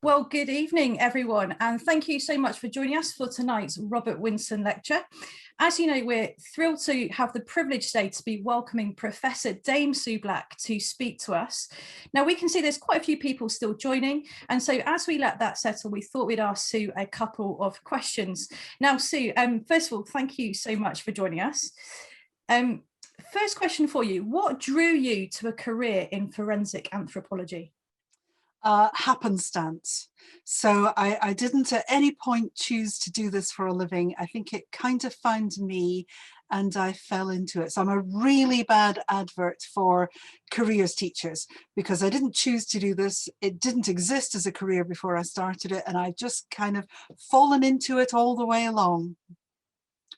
Well, good evening, everyone, and thank you so much for joining us for tonight's Robert Winson lecture. As you know, we're thrilled to have the privilege today to be welcoming Professor Dame Sue Black to speak to us. Now, we can see there's quite a few people still joining, and so as we let that settle, we thought we'd ask Sue a couple of questions. Now, Sue, first of all, thank you so much for joining us. First question for you, what drew you to a career in forensic anthropology? Happenstance. So I didn't at any point choose to do this for a living. I think it kind of found me and I fell into it. So I'm a really bad advert for careers teachers because I didn't choose to do this. It didn't exist as a career before I started it, and I just kind of fallen into it all the way along.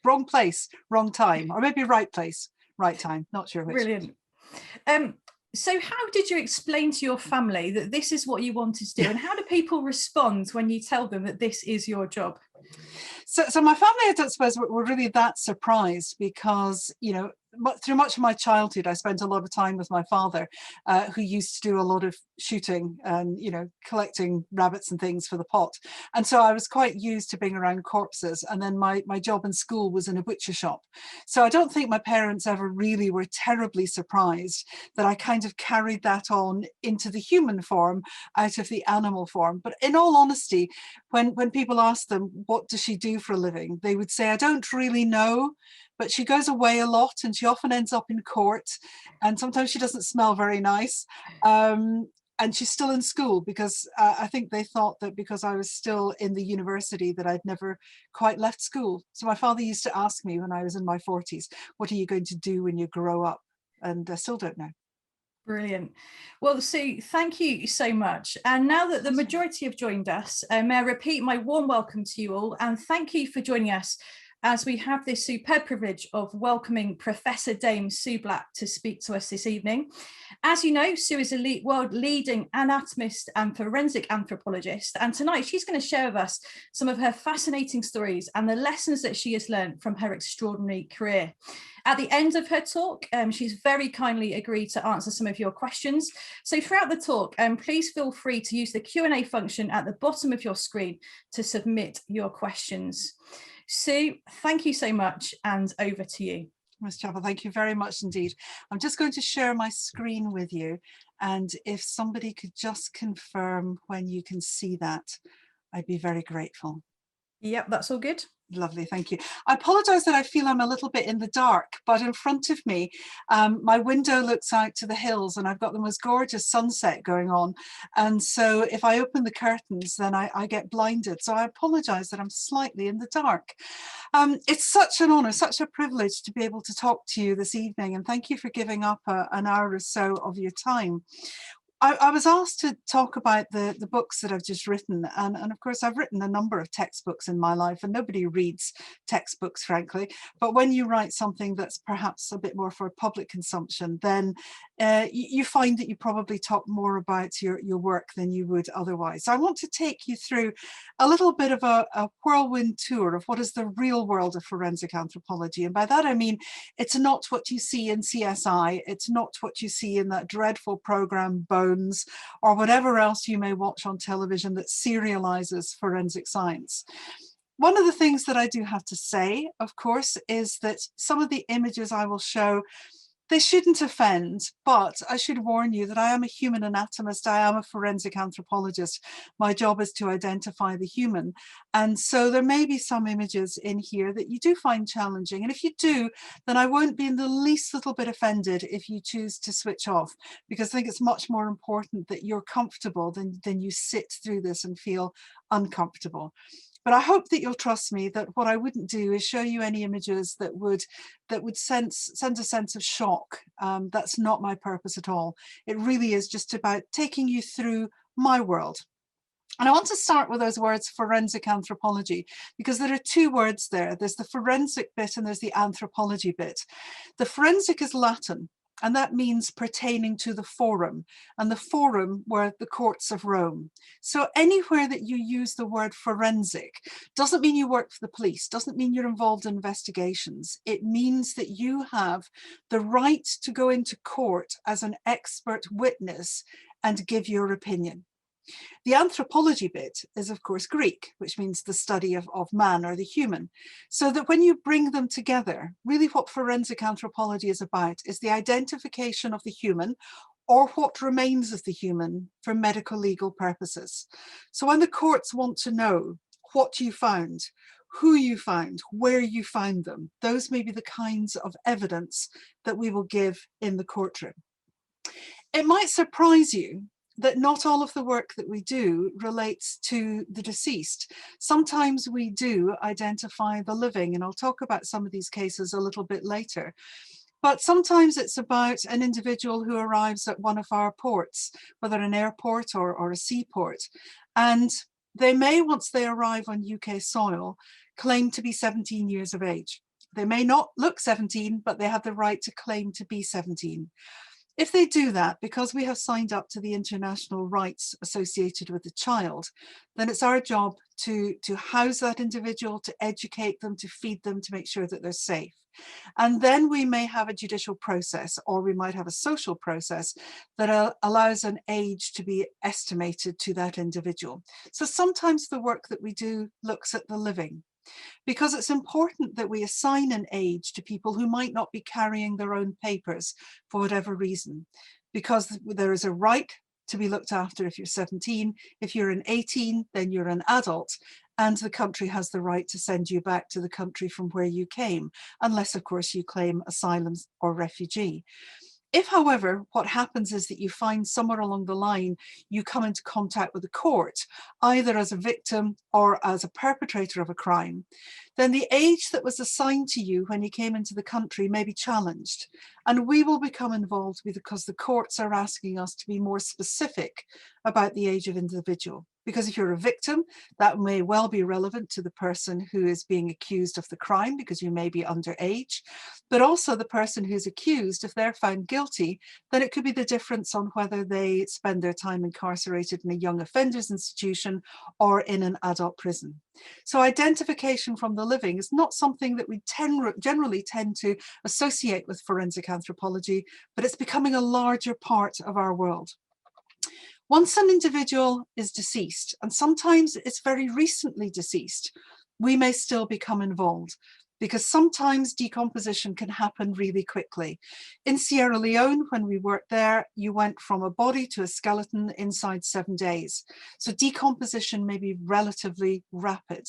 Wrong place, wrong time, or maybe right place, right time, not sure which. Brilliant. So how did you explain to your family that this is what you wanted to do, and how do people respond when you tell them that this is your job? So my family, I don't suppose, were really that surprised because, through much of my childhood, I spent a lot of time with my father, who used to do a lot of shooting and, collecting rabbits and things for the pot. And so I was quite used to being around corpses. And then my job in school was in a butcher shop. So I don't think my parents ever really were terribly surprised that I kind of carried that on into the human form out of the animal form. But in all honesty, when people ask them, what does she do for a living? They would say, I don't really know, but she goes away a lot and she often ends up in court, and sometimes she doesn't smell very nice. And she's still in school because I think they thought that because I was still in the university that I'd never quite left school. So my father used to ask me when I was in my 40s, what are you going to do when you grow up? And I still don't know. Brilliant. Well, Sue, thank you so much. And now that the majority have joined us, may I repeat my warm welcome to you all, and thank you for joining us as we have this superb privilege of welcoming Professor Dame Sue Black to speak to us this evening. As you know, Sue is a world-leading anatomist and forensic anthropologist, and tonight she's going to share with us some of her fascinating stories and the lessons that she has learned from her extraordinary career. At the end of her talk, she's very kindly agreed to answer some of your questions. So throughout the talk, please feel free to use the Q&A function at the bottom of your screen to submit your questions. Sue, thank you so much, and over to you. Ms. Chappell, thank you very much indeed. I'm just going to share my screen with you, and if somebody could just confirm when you can see that, I'd be very grateful. Yep, that's all good. Lovely, thank you. I apologise that I feel I'm a little bit in the dark, but in front of me, my window looks out to the hills and I've got the most gorgeous sunset going on. And so if I open the curtains, then I get blinded. So I apologise that I'm slightly in the dark. It's such an honour, such a privilege to be able to talk to you this evening. And thank you for giving up an hour or so of your time. I was asked to talk about the books that I've just written, and of course I've written a number of textbooks in my life, and nobody reads textbooks, frankly, but when you write something that's perhaps a bit more for public consumption, then you find that you probably talk more about your work than you would otherwise. So I want to take you through a little bit of a whirlwind tour of what is the real world of forensic anthropology, and by that I mean it's not what you see in CSI, it's not what you see in that dreadful program Bones, or whatever else you may watch on television that serializes forensic science. One of the things that I do have to say, of course, is that some of the images I will show, they shouldn't offend, but I should warn you that I am a human anatomist, I am a forensic anthropologist. My job is to identify the human. And so there may be some images in here that you do find challenging. And if you do, then I won't be in the least little bit offended if you choose to switch off, because I think it's much more important that you're comfortable than you sit through this and feel uncomfortable. But I hope that you'll trust me that what I wouldn't do is show you any images that would send a sense of shock. That's not my purpose at all. It really is just about taking you through my world. And I want to start with those words forensic anthropology, because there are two words there. There's the forensic bit and there's the anthropology bit. The forensic is Latin, and that means pertaining to the forum, and the forum were the courts of Rome. So anywhere that you use the word forensic doesn't mean you work for the police, doesn't mean you're involved in investigations. It means that you have the right to go into court as an expert witness and give your opinion. The anthropology bit is, of course, Greek, which means the study of man or the human. So that when you bring them together, really what forensic anthropology is about is the identification of the human or what remains of the human for medical legal purposes. So when the courts want to know what you found, who you found, where you found them, those may be the kinds of evidence that we will give in the courtroom. It might surprise you that not all of the work that we do relates to the deceased. Sometimes we do identify the living, and I'll talk about some of these cases a little bit later. But sometimes it's about an individual who arrives at one of our ports, whether an airport or a seaport, and they may, once they arrive on UK soil, claim to be 17 years of age. They may not look 17, but they have the right to claim to be 17. If they do that, because we have signed up to the international rights associated with the child, then it's our job to house that individual, to educate them, to feed them, to make sure that they're safe. And then we may have a judicial process, or we might have a social process that allows an age to be estimated to that individual. So sometimes the work that we do looks at the living, because it's important that we assign an age to people who might not be carrying their own papers for whatever reason, because there is a right to be looked after if you're 17. If you're an 18, then you're an adult, and the country has the right to send you back to the country from where you came, unless, of course, you claim asylum or refugee. If, however, what happens is that you find somewhere along the line, you come into contact with the court, either as a victim or as a perpetrator of a crime, then the age that was assigned to you when you came into the country may be challenged. And we will become involved because the courts are asking us to be more specific about the age of individual. Because if you're a victim, that may well be relevant to the person who is being accused of the crime, because you may be underage, but also the person who's accused, if they're found guilty, then it could be the difference on whether they spend their time incarcerated in a young offenders institution or in an adult prison. So identification from the living is not something that we generally tend to associate with forensic anthropology, but it's becoming a larger part of our world. Once an individual is deceased, and sometimes it's very recently deceased, we may still become involved, because sometimes decomposition can happen really quickly. In Sierra Leone, when we worked there, you went from a body to a skeleton inside 7 days. So decomposition may be relatively rapid.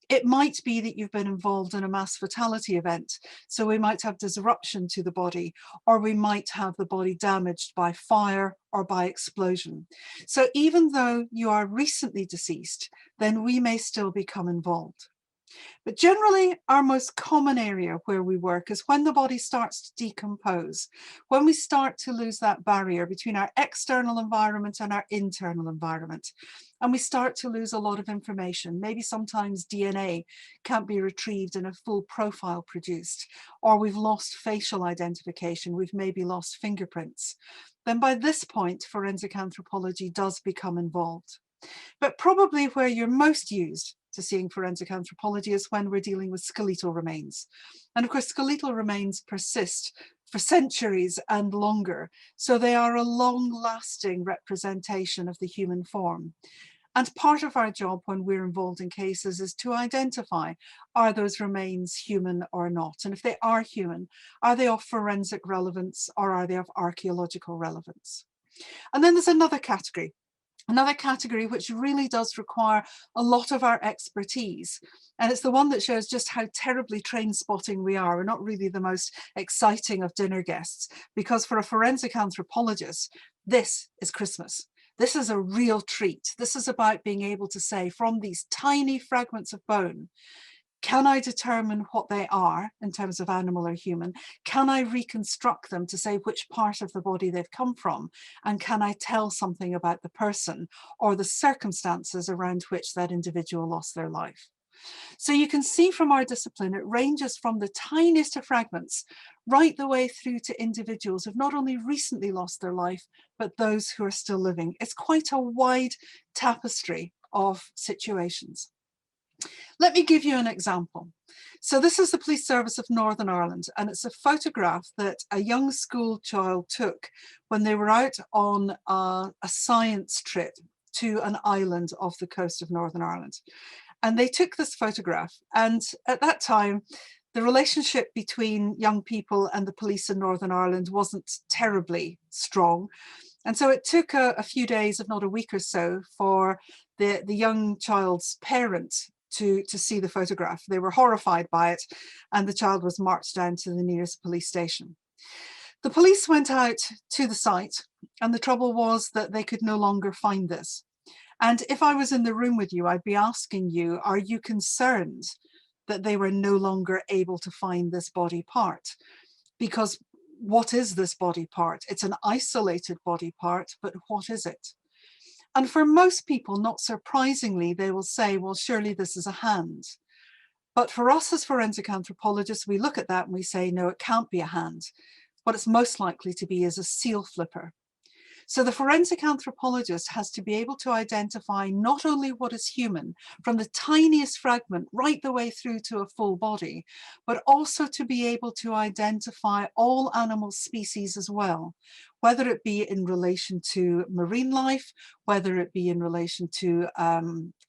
It might be that you've been involved in a mass fatality event. So we might have disruption to the body, or we might have the body damaged by fire or by explosion. So even though you are recently deceased, then we may still become involved. But generally, our most common area where we work is when the body starts to decompose, when we start to lose that barrier between our external environment and our internal environment. And we start to lose a lot of information. Maybe sometimes DNA can't be retrieved and a full profile produced, or we've lost facial identification, we've maybe lost fingerprints. Then by this point, forensic anthropology does become involved. But probably where you're most used to seeing forensic anthropology is when we're dealing with skeletal remains. And of course, skeletal remains persist for centuries and longer. So they are a long-lasting representation of the human form. And part of our job when we're involved in cases is to identify, are those remains human or not? And if they are human, are they of forensic relevance or are they of archaeological relevance? And then there's another category which really does require a lot of our expertise. And it's the one that shows just how terribly train spotting we are. We're not really the most exciting of dinner guests, because for a forensic anthropologist, this is Christmas. This is a real treat. This is about being able to say, from these tiny fragments of bone, can I determine what they are in terms of animal or human? Can I reconstruct them to say which part of the body they've come from? And can I tell something about the person or the circumstances around which that individual lost their life? So you can see from our discipline, it ranges from the tiniest of fragments right the way through to individuals who've not only recently lost their life, but those who are still living. It's quite a wide tapestry of situations. Let me give you an example. So this is the Police Service of Northern Ireland, and it's a photograph that a young school child took when they were out on a science trip to an island off the coast of Northern Ireland. And they took this photograph. And at that time, the relationship between young people and the police in Northern Ireland wasn't terribly strong. And so it took a few days, if not a week or so, for the young child's parents to see the photograph. They were horrified by it, and the child was marched down to the nearest police station. The police went out to the site, and the trouble was that they could no longer find this. And if I was in the room with you, I'd be asking you, are you concerned that they were no longer able to find this body part? Because what is this body part? It's an isolated body part, but what is it? And for most people, not surprisingly, they will say, well, surely this is a hand. But for us as forensic anthropologists, we look at that and we say, no, it can't be a hand. What it's most likely to be is a seal flipper. So the forensic anthropologist has to be able to identify not only what is human from the tiniest fragment right the way through to a full body, but also to be able to identify all animal species as well, whether it be in relation to marine life, whether it be in relation to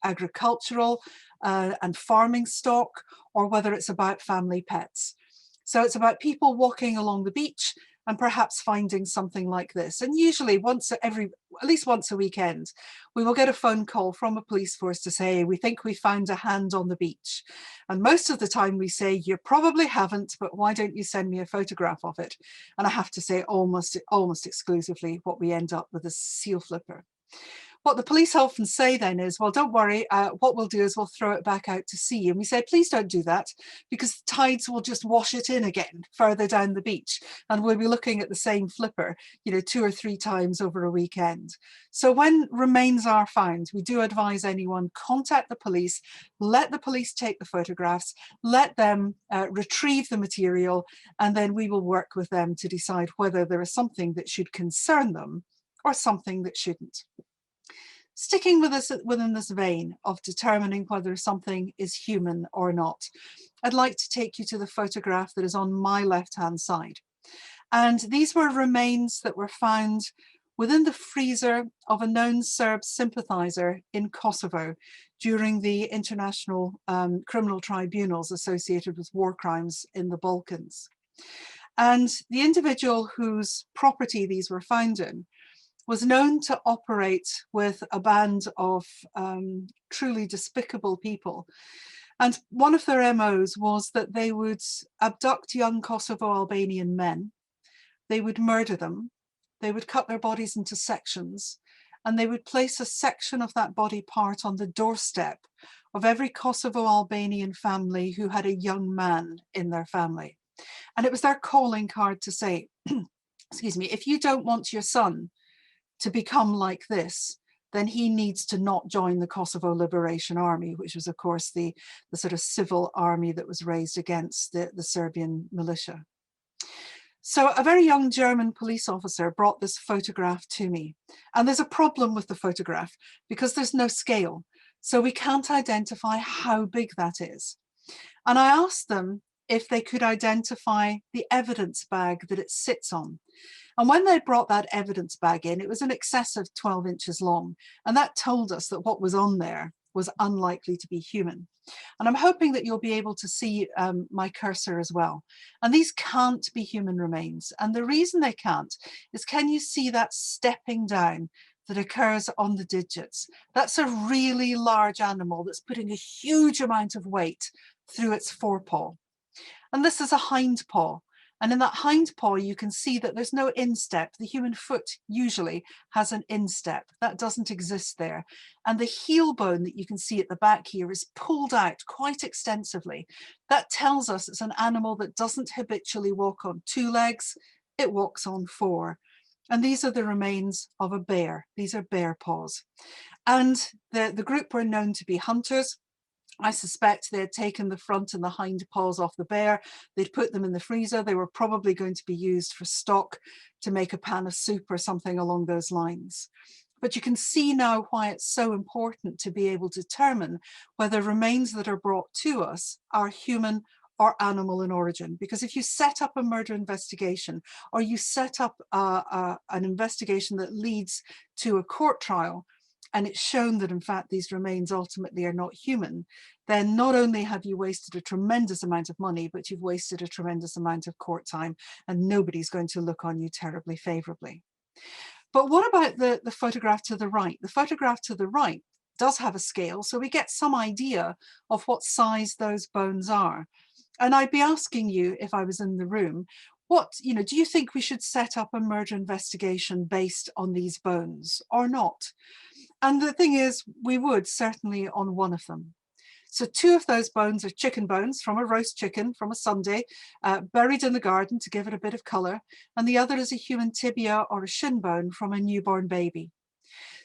agricultural and farming stock, or whether it's about family pets. So it's about people walking along the beach and perhaps finding something like this. And usually at least once a weekend, we will get a phone call from a police force to say, we think we found a hand on the beach. And most of the time we say, you probably haven't, but why don't you send me a photograph of it? And I have to say almost exclusively what we end up with is seal flipper. What the police often say then is, well, don't worry, what we'll do is we'll throw it back out to sea. And we say, please don't do that, because the tides will just wash it in again further down the beach. And we'll be looking at the same flipper, 2 or 3 times over a weekend. So when remains are found, we do advise anyone, contact the police, let the police take the photographs, let them retrieve the material, and then we will work with them to decide whether there is something that should concern them or something that shouldn't. Sticking with us within this vein of determining whether something is human or not, I'd like to take you to the photograph that is on my left-hand side. And these were remains that were found within the freezer of a known Serb sympathizer in Kosovo during the international criminal tribunals associated with war crimes in the Balkans. And the individual whose property these were found in was known to operate with a band of truly despicable people. And one of their MOs was that they would abduct young Kosovo Albanian men, they would murder them, they would cut their bodies into sections, and they would place a section of that body part on the doorstep of every Kosovo Albanian family who had a young man in their family. And it was their calling card to say, excuse me, if you don't want your son to become like this, then he needs to not join the Kosovo Liberation Army, which was, of course, the sort of civil army that was raised against the Serbian militia. So a very young German police officer brought this photograph to me. And there's a problem with the photograph because there's no scale. So we can't identify how big that is. And I asked them if they could identify the evidence bag that it sits on. And when they brought that evidence bag in, it was in excess of 12 inches long. And that told us that what was on there was unlikely to be human. And I'm hoping that you'll be able to see my cursor as well. And these can't be human remains. And the reason they can't is, can you see that stepping down that occurs on the digits? That's a really large animal that's putting a huge amount of weight through its forepaw. And this is a hind paw. And in that hind paw, you can see that there's no instep. The human foot usually has an instep. That doesn't exist there. And the heel bone that you can see at the back here is pulled out quite extensively. That tells us it's an animal that doesn't habitually walk on 2 legs, it walks on 4. And these are the remains of a bear. These are bear paws. And the group were known to be hunters. I suspect they had taken the front and the hind paws off the bear. They'd put them in the freezer. They were probably going to be used for stock to make a pan of soup or something along those lines. But you can see now why it's so important to be able to determine whether remains that are brought to us are human or animal in origin. Because if you set up a murder investigation, or you set up an investigation that leads to a court trial, and it's shown that in fact these remains ultimately are not human, then not only have you wasted a tremendous amount of money, but you've wasted a tremendous amount of court time, and nobody's going to look on you terribly favorably. But what about the photograph to the right? The photograph to the right does have a scale, so we get some idea of what size those bones are. And I'd be asking you, if I was in the room, do you think we should set up a murder investigation based on these bones or not? And the thing is, we would certainly on one of them. So 2 of those bones are chicken bones from a roast chicken from a Sunday, buried in the garden to give it a bit of colour, and the other is a human tibia or a shin bone from a newborn baby.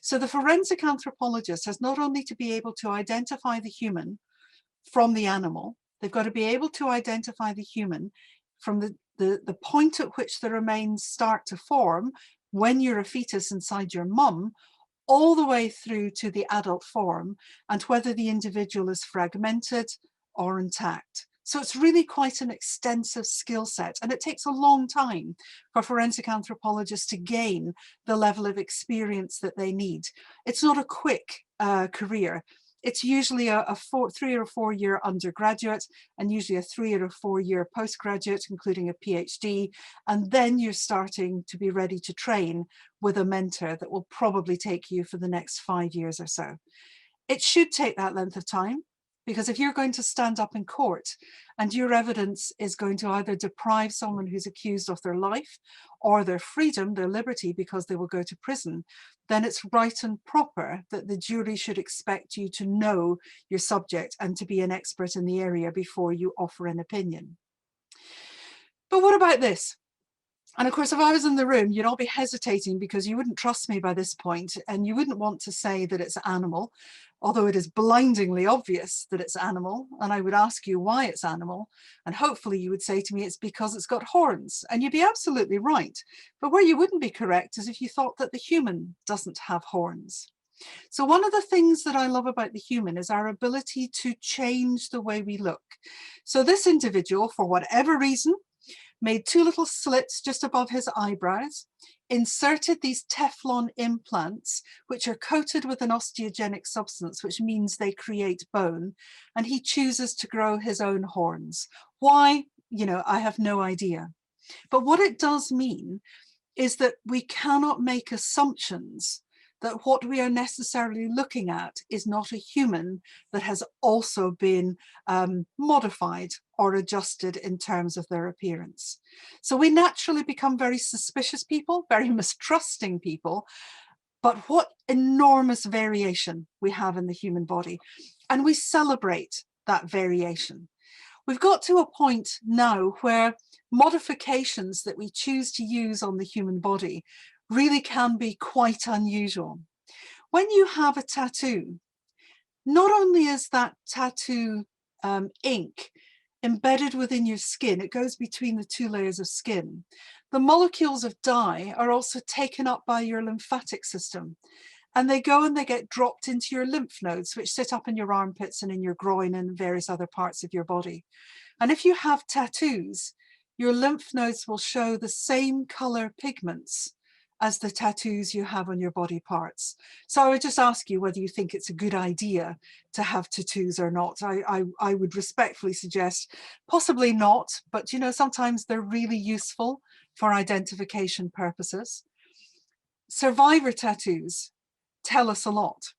So the forensic anthropologist has not only to be able to identify the human from the animal, they've got to be able to identify the human from the point at which the remains start to form when you're a fetus inside your mum, all the way through to the adult form, and whether the individual is fragmented or intact. So it's really quite an extensive skill set, and it takes a long time for forensic anthropologists to gain the level of experience that they need. It's not a quick career. It's usually a 3 or 4 year undergraduate, and usually a 3 or 4 year postgraduate, including a PhD. And then you're starting to be ready to train with a mentor that will probably take you for the next 5 years or so. It should take that length of time, because if you're going to stand up in court and your evidence is going to either deprive someone who's accused of their life or their freedom, their liberty, because they will go to prison, then it's right and proper that the jury should expect you to know your subject and to be an expert in the area before you offer an opinion. But what about this? And of course, if I was in the room, you'd all be hesitating because you wouldn't trust me by this point, and you wouldn't want to say that it's animal, although it is blindingly obvious that it's animal. And I would ask you why it's animal, and hopefully you would say to me it's because it's got horns, and you'd be absolutely right. But where you wouldn't be correct is if you thought that the human doesn't have horns. So one of the things that I love about the human is our ability to change the way we look. So this individual, for whatever reason, made 2 little slits just above his eyebrows, inserted these Teflon implants, which are coated with an osteogenic substance, which means they create bone, and he chooses to grow his own horns. Why? I have no idea. But what it does mean is that we cannot make assumptions that what we are necessarily looking at is not a human that has also been modified or adjusted in terms of their appearance. So we naturally become very suspicious people, very mistrusting people, but what enormous variation we have in the human body. And we celebrate that variation. We've got to a point now where modifications that we choose to use on the human body really can be quite unusual. When you have a tattoo, not only is that tattoo ink embedded within your skin, it goes between the 2 layers of skin. The molecules of dye are also taken up by your lymphatic system, and they go and they get dropped into your lymph nodes, which sit up in your armpits and in your groin and various other parts of your body. And if you have tattoos, your lymph nodes will show the same color pigments as the tattoos you have on your body parts. So I would just ask you whether you think it's a good idea to have tattoos or not. I would respectfully suggest possibly not, but sometimes they're really useful for identification purposes. Survivor tattoos tell us a lot.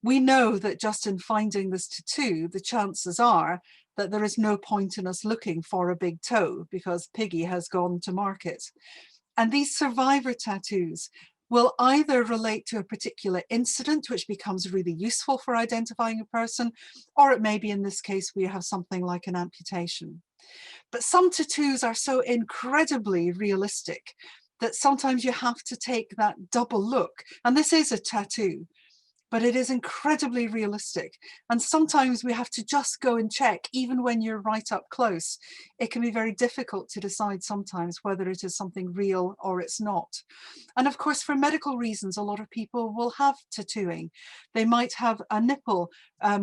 We know that just in finding this tattoo, the chances are that there is no point in us looking for a big toe because Piggy has gone to market. And these survivor tattoos will either relate to a particular incident, which becomes really useful for identifying a person, or it may be, in this case, we have something like an amputation. But some tattoos are so incredibly realistic that sometimes you have to take that double look. And this is a tattoo, but it is incredibly realistic. And sometimes we have to just go and check, even when you're right up close. It can be very difficult to decide sometimes whether it is something real or it's not. And of course, for medical reasons, a lot of people will have tattooing. They might have a nipple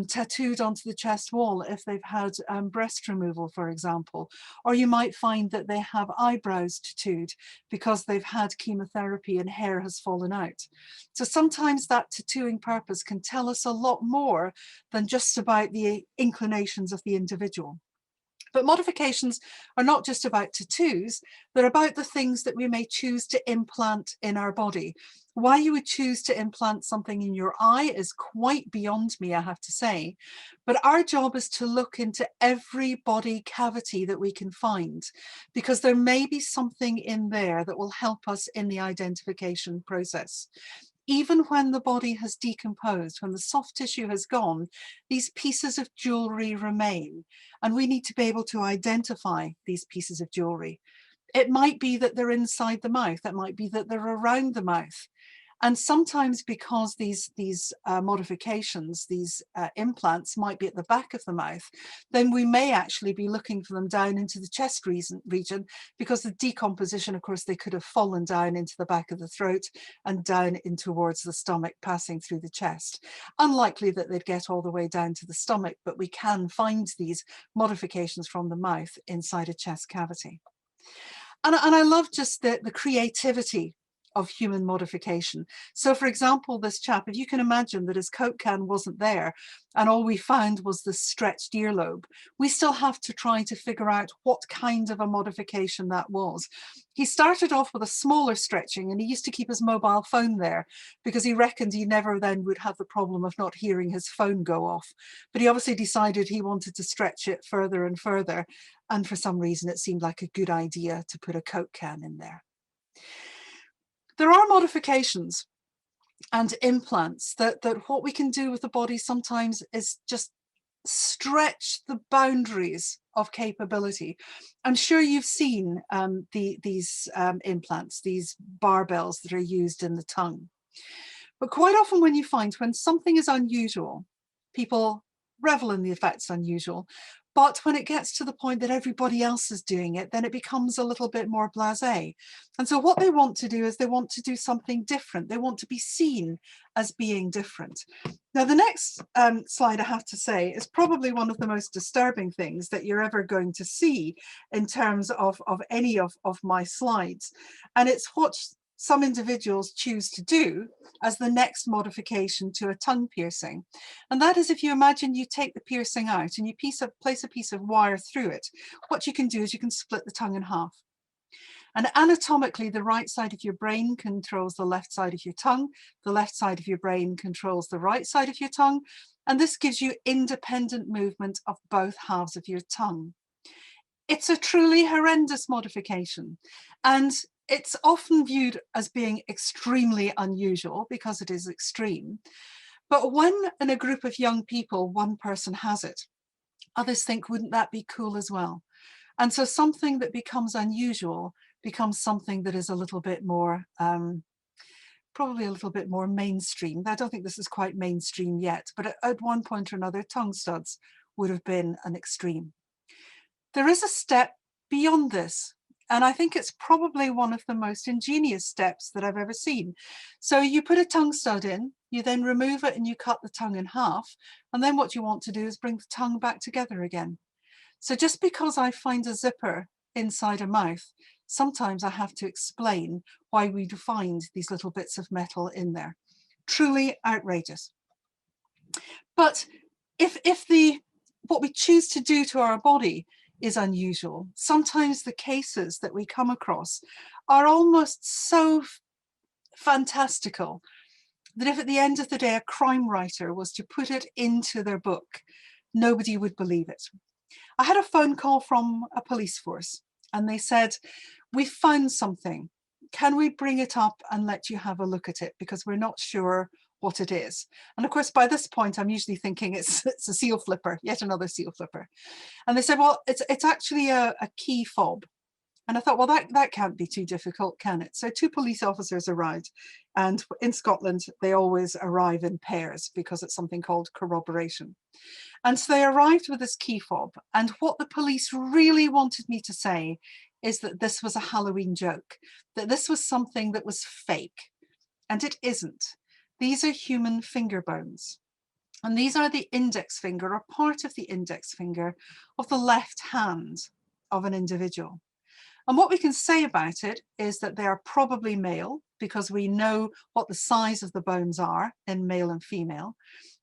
tattooed onto the chest wall if they've had breast removal, for example. Or you might find that they have eyebrows tattooed because they've had chemotherapy and hair has fallen out. So sometimes that tattooing purpose can tell us a lot more than just about the inclinations of the individual. But modifications are not just about tattoos, they're about the things that we may choose to implant in our body. Why you would choose to implant something in your eye is quite beyond me, I have to say. But our job is to look into every body cavity that we can find, because there may be something in there that will help us in the identification process. Even when the body has decomposed, when the soft tissue has gone, these pieces of jewelry remain, and we need to be able to identify these pieces of jewelry. It might be that they're inside the mouth, it might be that they're around the mouth. And sometimes, because these modifications, these implants might be at the back of the mouth, then we may actually be looking for them down into the chest region, because the decomposition, of course, they could have fallen down into the back of the throat and down in towards the stomach, passing through the chest. Unlikely that they'd get all the way down to the stomach, but we can find these modifications from the mouth inside a chest cavity. And I love just the creativity of human modification. So for example, this chap, if you can imagine that his Coke can wasn't there and all we found was the stretched earlobe, we still have to try to figure out what kind of a modification that was. He started off with a smaller stretching, and he used to keep his mobile phone there because he reckoned he never then would have the problem of not hearing his phone go off. But he obviously decided he wanted to stretch it further and further, and for some reason it seemed like a good idea to put a Coke can in there. There are modifications and implants that what we can do with the body sometimes is just stretch the boundaries of capability. I'm sure you've seen these implants, these barbells that are used in the tongue. But quite often when something is unusual, people revel in the fact it's unusual. But when it gets to the point that everybody else is doing it, then it becomes a little bit more blasé. And so what they want to do is they want to do something different. They want to be seen as being different. Now, the next slide, I have to say, is probably one of the most disturbing things that you're ever going to see in terms of any of my slides. And it's what some individuals choose to do as the next modification to a tongue piercing. And that is, if you imagine you take the piercing out and you place a piece of wire through it, what you can do is you can split the tongue in half. And anatomically, the right side of your brain controls the left side of your tongue, the left side of your brain controls the right side of your tongue, and this gives you independent movement of both halves of your tongue. It's a truly horrendous modification, and it's often viewed as being extremely unusual because it is extreme. But when in a group of young people, one person has it, others think, wouldn't that be cool as well? And so something that becomes unusual becomes something that is a little bit more, probably a little bit more mainstream. I don't think this is quite mainstream yet, but at one point or another, tongue studs would have been an extreme. There is a step beyond this, and I think it's probably one of the most ingenious steps that I've ever seen. So you put a tongue stud in, you then remove it and you cut the tongue in half, and then what you want to do is bring the tongue back together again. So just because I find a zipper inside a mouth, sometimes I have to explain why we find these little bits of metal in there. Truly outrageous. But if what we choose to do to our body is unusual, sometimes the cases that we come across are almost so fantastical that if at the end of the day a crime writer was to put it into their book, nobody would believe it. I had a phone call from a police force and they said, "We found something. Can we bring it up and let you have a look at it? Because we're not sure what it is." And of course, by this point, I'm usually thinking it's a seal flipper, yet another seal flipper. And they said, "Well, it's actually a key fob." And I thought, well, that can't be too difficult, can it? So 2 police officers arrived, and in Scotland, they always arrive in pairs because it's something called corroboration. And so they arrived with this key fob. And what the police really wanted me to say is that this was a Halloween joke, that this was something that was fake. And it isn't. These are human finger bones. And these are the index finger, or part of the index finger of the left hand of an individual. And what we can say about it is that they are probably male, because we know what the size of the bones are in male and female.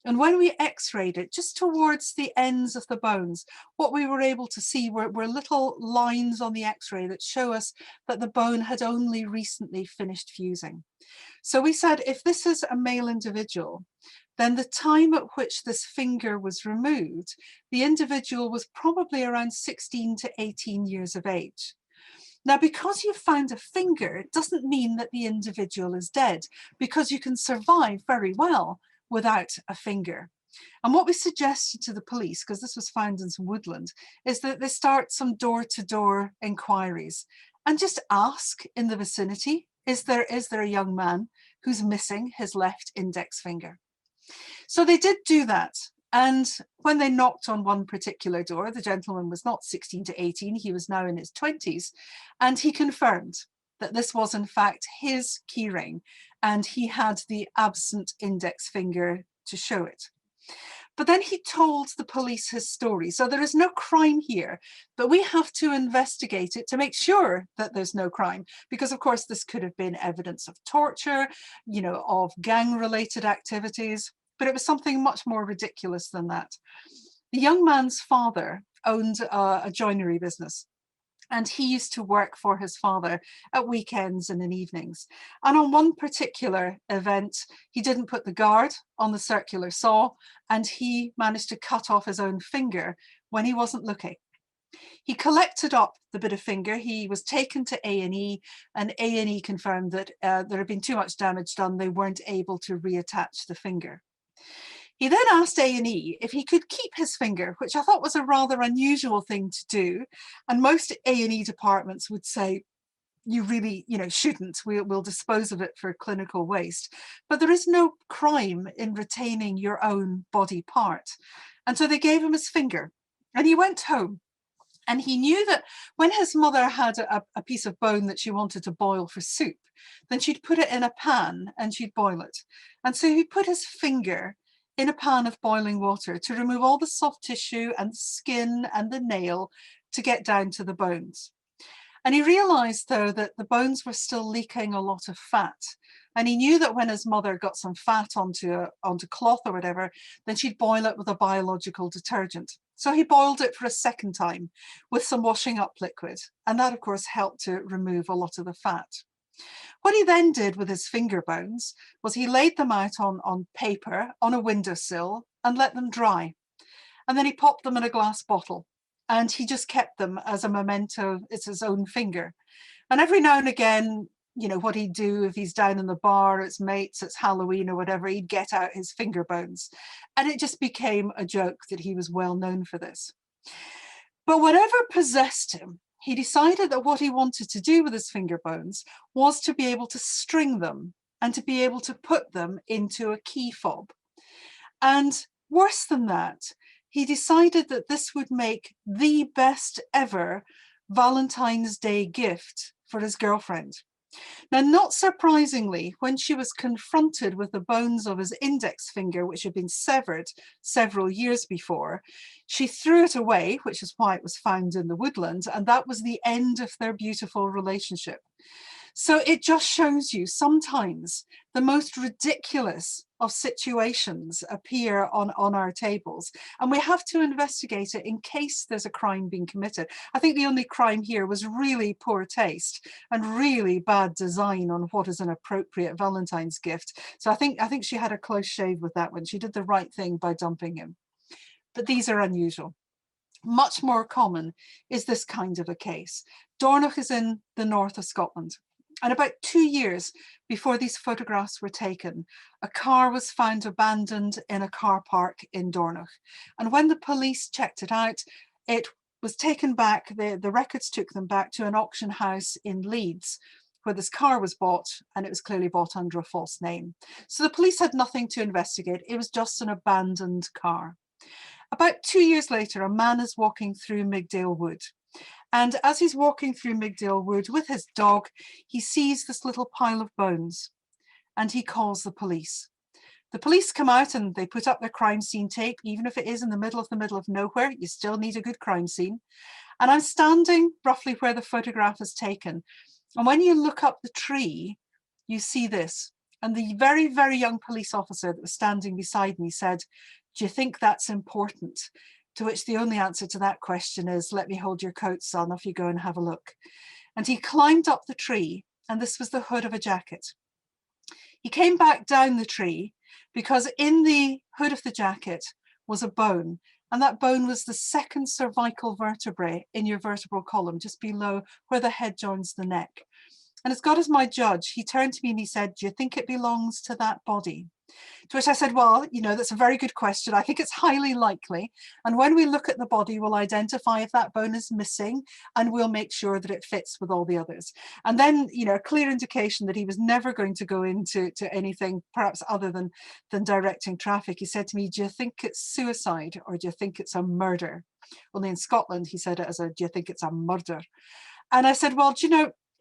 And when we x-rayed it, just towards the ends of the bones, what we were able to see were little lines on the x-ray that show us that the bone had only recently finished fusing. So we said, if this is a male individual, then the time at which this finger was removed, the individual was probably around 16 to 18 years of age. Now, because you found a finger, it doesn't mean that the individual is dead, because you can survive very well without a finger. And what we suggested to the police, because this was found in some woodland, is that they start some door-to-door inquiries and just ask in the vicinity, is there a young man who's missing his left index finger? So they did do that. And when they knocked on one particular door, the gentleman was not 16 to 18, he was now in his 20s, and he confirmed that this was in fact his keyring, and he had the absent index finger to show it. But then he told the police his story. So there is no crime here, but we have to investigate it to make sure that there's no crime, because of course this could have been evidence of torture, you know, of gang-related activities, but it was something much more ridiculous than that. The young man's father owned a joinery business, and he used to work for his father at weekends and in evenings. And on one particular event, he didn't put the guard on the circular saw, and he managed to cut off his own finger when he wasn't looking. He collected up the bit of finger, he was taken to A&E, and A&E confirmed that there had been too much damage done, they weren't able to reattach the finger. He then asked A&E if he could keep his finger, which I thought was a rather unusual thing to do. And most A&E departments would say, you really, shouldn't, we'll dispose of it for clinical waste. But there is no crime in retaining your own body part. And so they gave him his finger, and he went home. And he knew that when his mother had a piece of bone that she wanted to boil for soup, then she'd put it in a pan and she'd boil it. And so he put his finger in a pan of boiling water to remove all the soft tissue and the skin and the nail to get down to the bones. And he realized, though, that the bones were still leaking a lot of fat. And he knew that when his mother got some fat onto cloth or whatever, then she'd boil it with a biological detergent. So he boiled it for a second time with some washing up liquid. And that, of course, helped to remove a lot of the fat. What he then did with his finger bones was he laid them out on paper on a windowsill and let them dry. And then he popped them in a glass bottle, and he just kept them as a memento. It's his own finger. And every now and again, what he'd do if he's down in the bar, it's mates, it's Halloween or whatever, he'd get out his finger bones. And it just became a joke that he was well known for this. But whatever possessed him, he decided that what he wanted to do with his finger bones was to be able to string them and to be able to put them into a key fob. And worse than that, he decided that this would make the best ever Valentine's Day gift for his girlfriend. Now, not surprisingly, when she was confronted with the bones of his index finger, which had been severed several years before, she threw it away, which is why it was found in the woodland, and that was the end of their beautiful relationship. So it just shows you sometimes the most ridiculous of situations appear on our tables, and we have to investigate it in case there's a crime being committed. I think the only crime here was really poor taste and really bad design on what is an appropriate Valentine's gift. So I think she had a close shave with that one. She did the right thing by dumping him. But these are unusual. Much more common is this kind of a case. Dornoch is in the north of Scotland. And about 2 years before these photographs were taken, a car was found abandoned in a car park in Dornoch. And when the police checked it out, it was taken back, the records took them back to an auction house in Leeds, where this car was bought, and it was clearly bought under a false name. So the police had nothing to investigate. It was just an abandoned car. About 2 years later, a man is walking through Migdale Wood. And as he's walking through Migdale Wood with his dog, he sees this little pile of bones, and he calls the police. The police come out and they put up their crime scene tape. Even if it is in the middle of nowhere, you still need a good crime scene. And I'm standing roughly where the photograph is taken. And when you look up the tree, you see this. And the very, very young police officer that was standing beside me said, "Do you think that's important?" To which the only answer to that question is, "Let me hold your coat, son, off you go and have a look." And he climbed up the tree, and this was the hood of a jacket. He came back down the tree because in the hood of the jacket was a bone, and that bone was the second cervical vertebrae in your vertebral column, just below where the head joins the neck. And as God is my judge, he turned to me and he said, "Do you think it belongs to that body?" To which I said, "Well, that's a very good question. I think it's highly likely. And when we look at the body, we'll identify if that bone is missing and we'll make sure that it fits with all the others." And then, a clear indication that he was never going to go into anything perhaps other than directing traffic. He said to me, "Do you think it's suicide or do you think it's a murder?" Only in Scotland, he said it as "Do you think it's a murder?" And I said, "Well,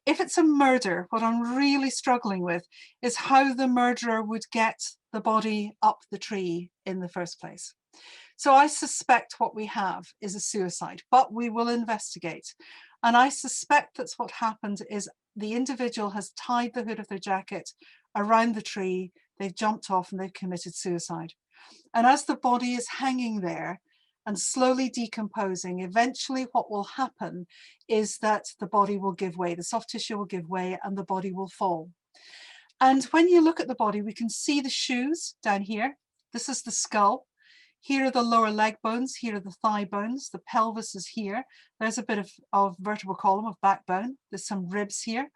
if it's a murder, what I'm really struggling with is how the murderer would get the body up the tree in the first place. So I suspect what we have is a suicide, but we will investigate. And I suspect that's what happened is the individual has tied the hood of their jacket around the tree, they've jumped off and they've committed suicide. And as the body is hanging there, and slowly decomposing, eventually what will happen is that the body will give way, the soft tissue will give way and the body will fall. And when you look at the body, we can see the shoes down here. This is the skull. Here are the lower leg bones, here are the thigh bones, the pelvis is here. There's a bit of vertebral column, of backbone. There's some ribs here.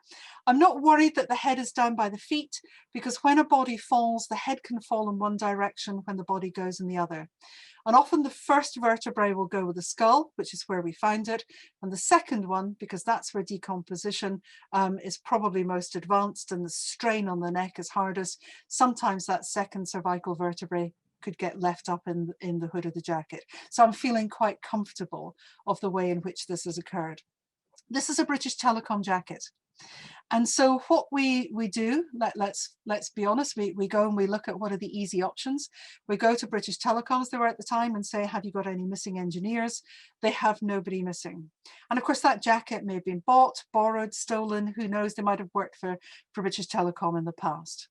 I'm not worried that the head is down by the feet, because when a body falls, the head can fall in one direction when the body goes in the other. And often the first vertebrae will go with the skull, which is where we found it. And the second one, because that's where decomposition is probably most advanced and the strain on the neck is hardest, sometimes that second cervical vertebrae could get left up in the hood of the jacket. So I'm feeling quite comfortable of the way in which this has occurred. This is a British Telecom jacket. And so what we do, let's be honest, we go and we look at what are the easy options. We go to British Telecoms, they were at the time, and say, "Have you got any missing engineers?" They have nobody missing. And of course that jacket may have been bought, borrowed, stolen, who knows, they might have worked for British Telecom in the past.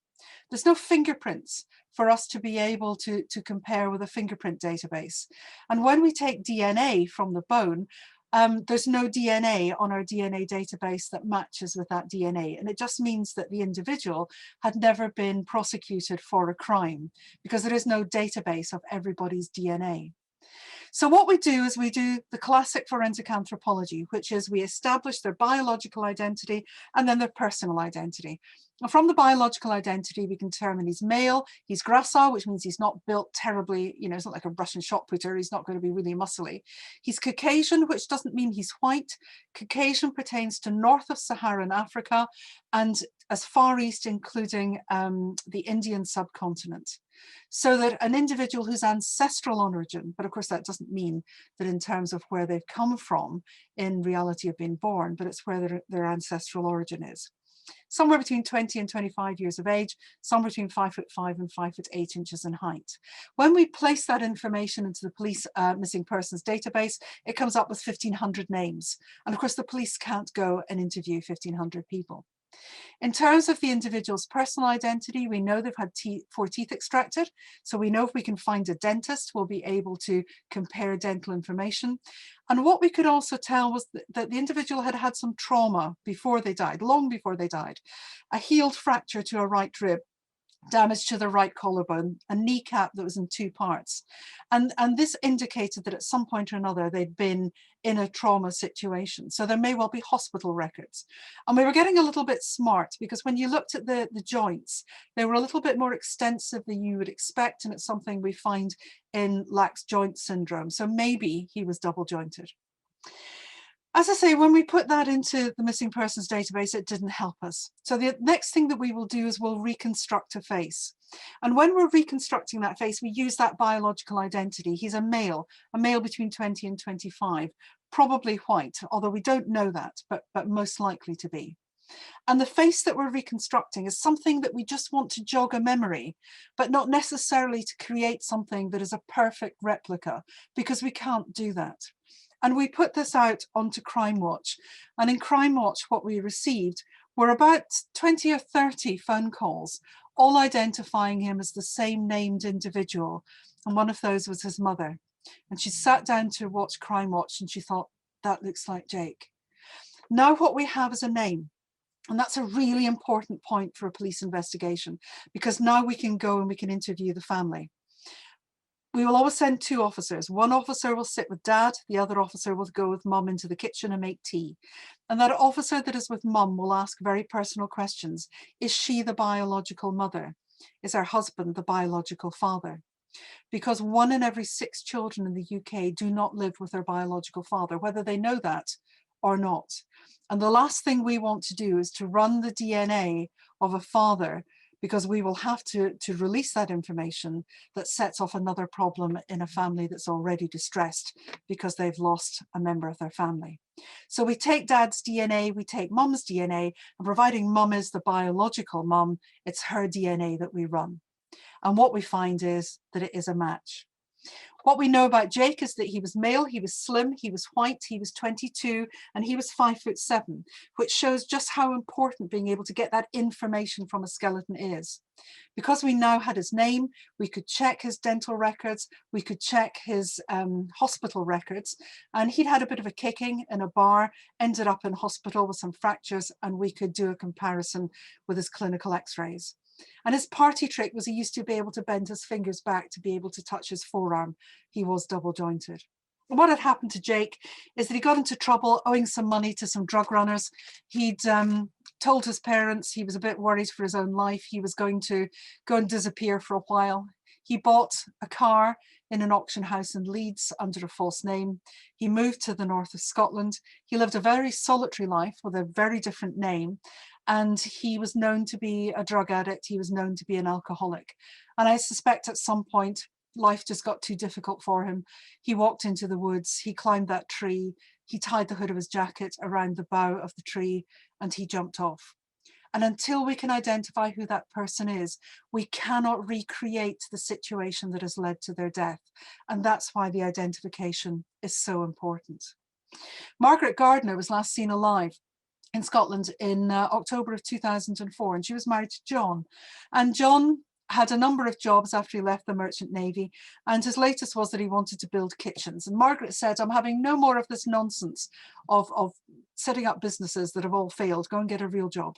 There's no fingerprints for us to be able to compare with a fingerprint database. And when we take DNA from the bone, there's no DNA on our DNA database that matches with that DNA. And it just means that the individual had never been prosecuted for a crime because there is no database of everybody's DNA. So what we do is we do the classic forensic anthropology, which is we establish their biological identity and then their personal identity. And from the biological identity, we can determine he's male, he's gracile, which means he's not built terribly, he's not like a Russian shot putter, he's not going to be really muscly. He's Caucasian, which doesn't mean he's white. Caucasian pertains to north of Saharan Africa and as far east, including the Indian subcontinent. So that an individual whose ancestral origin, but of course that doesn't mean that in terms of where they've come from in reality of being born, but it's where their ancestral origin is. Somewhere between 20 and 25 years of age, somewhere between 5'5" and 5'8" in height. When we place that information into the police missing persons database, it comes up with 1,500 names. And of course the police can't go and interview 1,500 people. In terms of the individual's personal identity, we know they've had 4 teeth extracted. So we know if we can find a dentist, we'll be able to compare dental information. And what we could also tell was that the individual had had some trauma before they died, long before they died. A healed fracture to a right rib, damage to the right collarbone, a kneecap that was in 2 parts. And this indicated that at some point or another they'd been in a trauma situation. So there may well be hospital records. And we were getting a little bit smart because when you looked at the joints, they were a little bit more extensive than you would expect. And it's something we find in lax joint syndrome. So maybe he was double jointed. As I say, when we put that into the missing persons database, it didn't help us. So the next thing that we will do is we'll reconstruct a face. And when we're reconstructing that face, we use that biological identity. He's a male between 20 and 25, probably white, although we don't know that, but most likely to be. And the face that we're reconstructing is something that we just want to jog a memory, but not necessarily to create something that is a perfect replica, because we can't do that. And we put this out onto Crime Watch. And in Crime Watch, what we received were about 20 or 30 phone calls, all identifying him as the same named individual. And one of those was his mother. And she sat down to watch Crime Watch and she thought, that looks like Jake. Now what we have is a name. And that's a really important point for a police investigation, because now we can go and we can interview the family. We will always send two officers. One officer will sit with dad, the other officer will go with mum into the kitchen and make tea. And that officer that is with mum will ask very personal questions. Is she the biological mother? Is her husband the biological father? Because 1 in every 6 children in the UK do not live with their biological father, whether they know that or not. And the last thing we want to do is to run the DNA of a father, because we will have to release that information that sets off another problem in a family that's already distressed because they've lost a member of their family. So we take dad's DNA, we take mum's DNA, and providing mum is the biological mum, it's her DNA that we run. And what we find is that it is a match. What we know about Jake is that he was male, he was slim, he was white, he was 22, and he was 5'7", which shows just how important being able to get that information from a skeleton is. Because we now had his name, we could check his dental records, we could check his hospital records, and he'd had a bit of a kicking in a bar, ended up in hospital with some fractures, and we could do a comparison with his clinical x-rays. And his party trick was he used to be able to bend his fingers back to be able to touch his forearm. He was double jointed. And what had happened to Jake is that he got into trouble owing some money to some drug runners. He'd told his parents he was a bit worried for his own life. He was going to go and disappear for a while. He bought a car in an auction house in Leeds under a false name. He moved to the north of Scotland. He lived a very solitary life with a very different name. And he was known to be a drug addict. He was known to be an alcoholic. And I suspect at some point, life just got too difficult for him. He walked into the woods, he climbed that tree, he tied the hood of his jacket around the bough of the tree, and he jumped off. And until we can identify who that person is, we cannot recreate the situation that has led to their death. And that's why the identification is so important. Margaret Gardner was last seen alive in Scotland in October of 2004, and she was married to John. And John had a number of jobs after he left the Merchant Navy, and his latest was that he wanted to build kitchens. And Margaret said, I'm having no more of this nonsense of setting up businesses that have all failed, go and get a real job.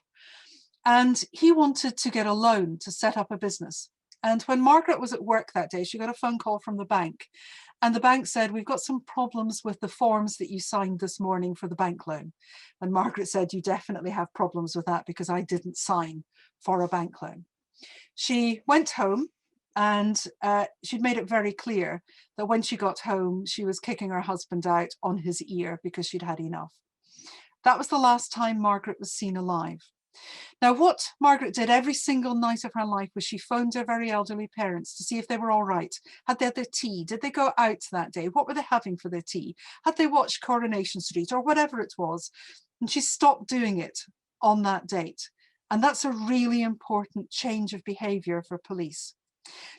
And he wanted to get a loan to set up a business. And when Margaret was at work that day, she got a phone call from the bank. And the bank said, we've got some problems with the forms that you signed this morning for the bank loan. And Margaret said, you definitely have problems with that because I didn't sign for a bank loan. She went home and she'd made it very clear that when she got home, she was kicking her husband out on his ear because she'd had enough. That was the last time Margaret was seen alive. Now, what Margaret did every single night of her life was she phoned her very elderly parents to see if they were all right. Had they had their tea? Did they go out that day? What were they having for their tea? Had they watched Coronation Street or whatever it was? And she stopped doing it on that date. And that's a really important change of behaviour for police.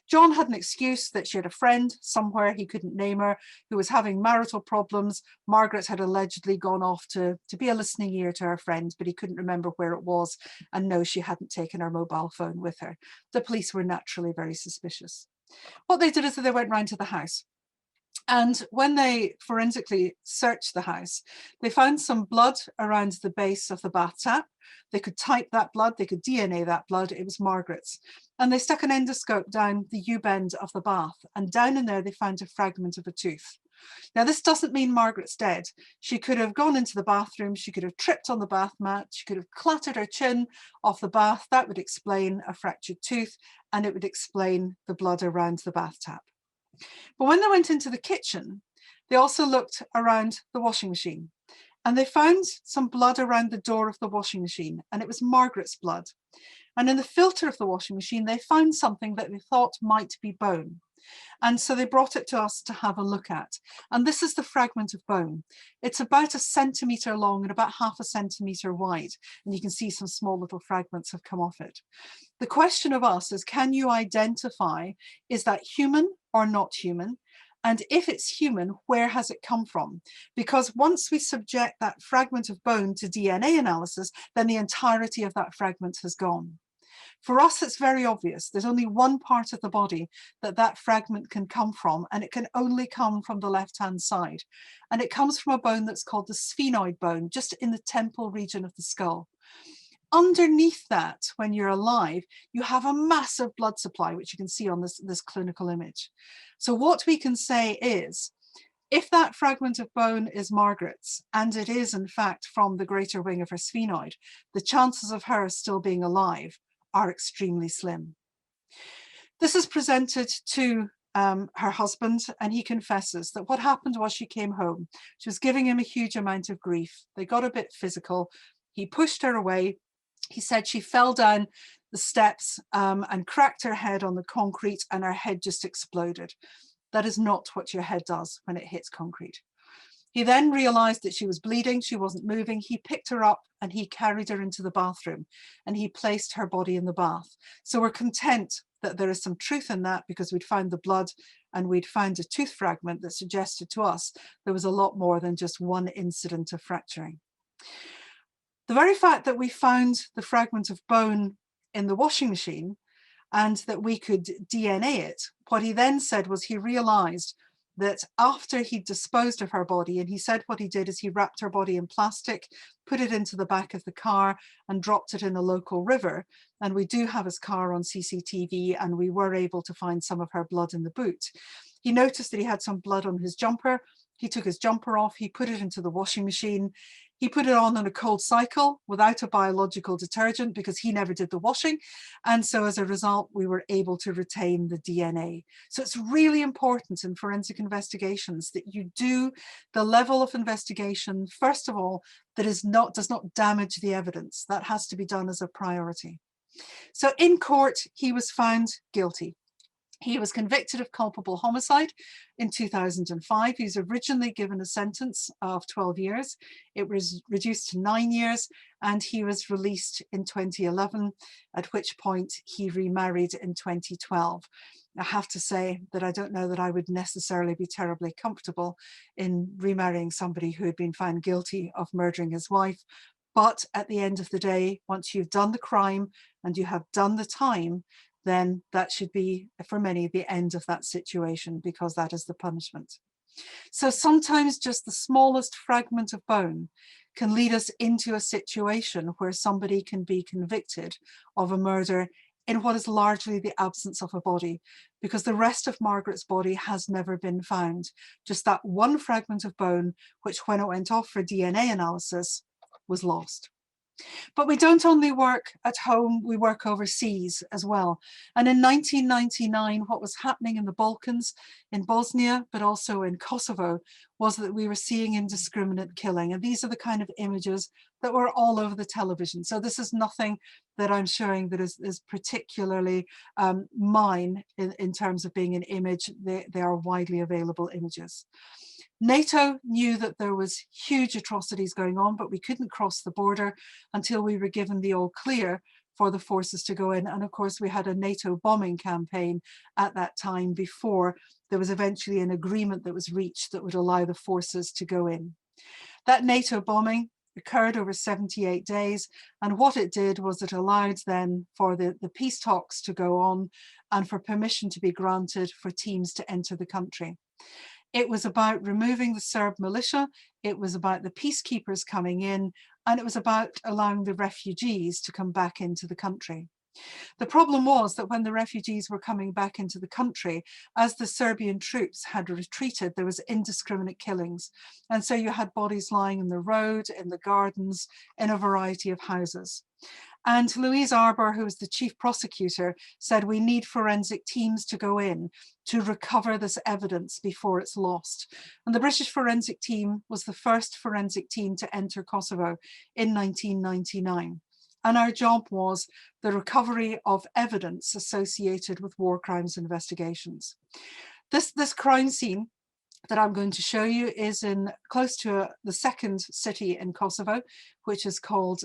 John had an excuse that she had a friend somewhere, he couldn't name her, who was having marital problems. Margaret had allegedly gone off to be a listening ear to her friend, but he couldn't remember where it was. And no, she hadn't taken her mobile phone with her. The police were naturally very suspicious. What they did is that they went round to the house. And when they forensically searched the house, they found some blood around the base of the bath tap. They could type that blood, they could DNA that blood, it was Margaret's. And they stuck an endoscope down the U-bend of the bath, and down in there they found a fragment of a tooth. Now, this doesn't mean Margaret's dead. She could have gone into the bathroom, she could have tripped on the bath mat, she could have clattered her chin off the bath. That would explain a fractured tooth, and it would explain the blood around the bath tap. But when they went into the kitchen, they also looked around the washing machine, and they found some blood around the door of the washing machine, and it was Margaret's blood. And in the filter of the washing machine, they found something that they thought might be bone. And so they brought it to us to have a look at. And this is the fragment of bone. It's about 1 centimetre long and about 0.5 centimetre wide. And you can see some small little fragments have come off it. The question of us is, can you identify, is that human or not human? And if it's human, where has it come from? Because once we subject that fragment of bone to DNA analysis, then the entirety of that fragment has gone. For us, it's very obvious. There's only one part of the body that that fragment can come from, and it can only come from the left-hand side. And it comes from a bone that's called the sphenoid bone, just in the temple region of the skull. Underneath that, when you're alive, you have a massive blood supply, which you can see on this clinical image. So what we can say is, if that fragment of bone is Margaret's, and it is in fact from the greater wing of her sphenoid, the chances of her still being alive are extremely slim. This is presented to her husband, and he confesses that what happened was she came home. She was giving him a huge amount of grief. They got a bit physical. He pushed her away. He said she fell down the steps and cracked her head on the concrete, and her head just exploded. That is not what your head does when it hits concrete. He then realized that she was bleeding, she wasn't moving. He picked her up and he carried her into the bathroom, and he placed her body in the bath. So we're content that there is some truth in that, because we'd found the blood and we'd found a tooth fragment that suggested to us there was a lot more than just one incident of fracturing. The very fact that we found the fragment of bone in the washing machine and that we could DNA it, what he then said was he realized that after he disposed of her body, and he said what he did is he wrapped her body in plastic, put it into the back of the car and dropped it in a local river. And we do have his car on CCTV, and we were able to find some of her blood in the boot. He noticed that he had some blood on his jumper. He took his jumper off, he put it into the washing machine. He put it on a cold cycle without a biological detergent, because he never did the washing. And so as a result, we were able to retain the DNA. So it's really important in forensic investigations that you do the level of investigation, first of all, that does not damage the evidence. That has to be done as a priority. So in court, he was found guilty. He was convicted of culpable homicide in 2005. He was originally given a sentence of 12 years. It was reduced to 9 years, and he was released in 2011, at which point he remarried in 2012. I have to say that I don't know that I would necessarily be terribly comfortable in remarrying somebody who had been found guilty of murdering his wife. But at the end of the day, once you've done the crime and you have done the time, then that should be, for many, the end of that situation, because that is the punishment. So sometimes just the smallest fragment of bone can lead us into a situation where somebody can be convicted of a murder in what is largely the absence of a body, because the rest of Margaret's body has never been found. Just that one fragment of bone, which when it went off for DNA analysis, was lost. But we don't only work at home, we work overseas as well. And in 1999, what was happening in the Balkans, in Bosnia, but also in Kosovo, was that we were seeing indiscriminate killing. And these are the kind of images that were all over the television. So this is nothing that I'm showing that is particularly mine in terms of being an image. They are widely available images. NATO knew that there was huge atrocities going on, but we couldn't cross the border until we were given the all clear for the forces to go in. And of course, we had a NATO bombing campaign at that time before there was eventually an agreement that was reached that would allow the forces to go in. That NATO bombing occurred over 78 days. And what it did was it allowed then for the peace talks to go on and for permission to be granted for teams to enter the country. It was about removing the Serb militia, it was about the peacekeepers coming in, and it was about allowing the refugees to come back into the country. The problem was that when the refugees were coming back into the country, as the Serbian troops had retreated, there was indiscriminate killings. And so you had bodies lying in the road, in the gardens, in a variety of houses. And Louise Arbour, who was the chief prosecutor, said we need forensic teams to go in to recover this evidence before it's lost. And the British forensic team was the first forensic team to enter Kosovo in 1999. And our job was the recovery of evidence associated with war crimes investigations. This crime scene, that I'm going to show you is in close to the second city in Kosovo, which is called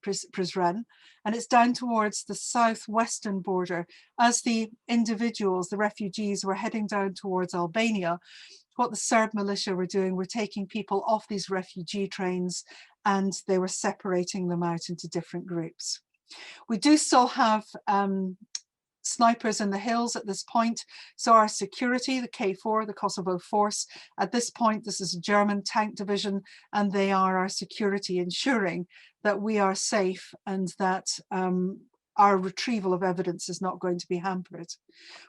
Prizren, and it's down towards the southwestern border. As the individuals, the refugees, were heading down towards Albania, what the Serb militia were doing were taking people off these refugee trains, and they were separating them out into different groups. We do still have snipers in the hills at this point. So our security, the K4, the Kosovo force, at this point, this is a German tank division, and they are our security, ensuring that we are safe and that our retrieval of evidence is not going to be hampered.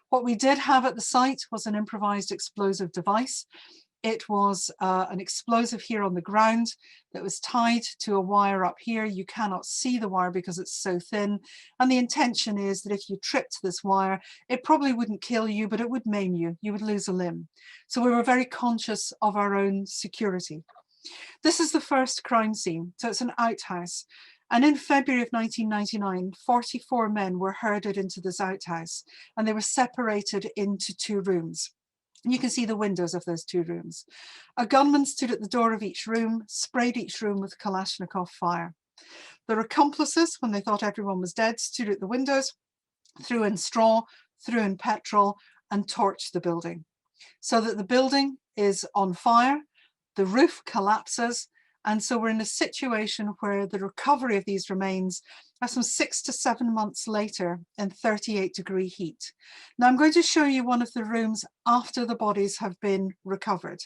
What we did have at the site was an improvised explosive device. It was an explosive here on the ground that was tied to a wire up here. You cannot see the wire because it's so thin. And the intention is that if you tripped this wire, it probably wouldn't kill you, but it would maim you. You would lose a limb. So we were very conscious of our own security. This is the first crime scene. So it's an outhouse. And in February of 1999, 44 men were herded into this outhouse, and they were separated into 2 rooms. You can see the windows of those 2 rooms. A gunman stood at the door of each room, sprayed each room with Kalashnikov fire. Their accomplices, when they thought everyone was dead, stood at the windows, threw in straw, threw in petrol, and torched the building, so that the building is on fire, the roof collapses, and so we're in a situation where the recovery of these remains are some 6 to 7 months later in 38-degree heat. Now I'm going to show you one of the rooms after the bodies have been recovered,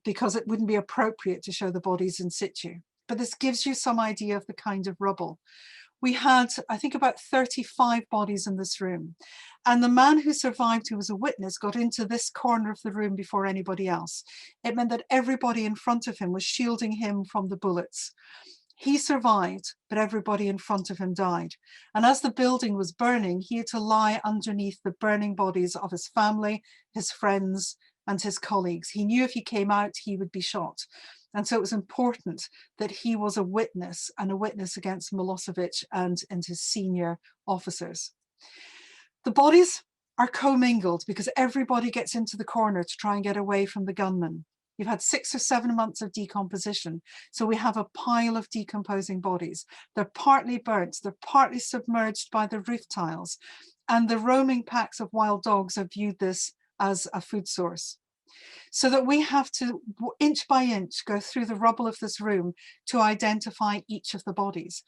because it wouldn't be appropriate to show the bodies in situ. But this gives you some idea of the kind of rubble. We had, I think, about 35 bodies in this room. And the man who survived, who was a witness, got into this corner of the room before anybody else. It meant that everybody in front of him was shielding him from the bullets. He survived, but everybody in front of him died. And as the building was burning, he had to lie underneath the burning bodies of his family, his friends, and his colleagues. He knew if he came out, he would be shot. And so it was important that he was a witness, and a witness against Milosevic and his senior officers. The bodies are commingled because everybody gets into the corner to try and get away from the gunman. You've had 6 or 7 months of decomposition. So we have a pile of decomposing bodies. They're partly burnt, they're partly submerged by the roof tiles, and the roaming packs of wild dogs have viewed this as a food source. So that we have to, inch by inch, go through the rubble of this room to identify each of the bodies.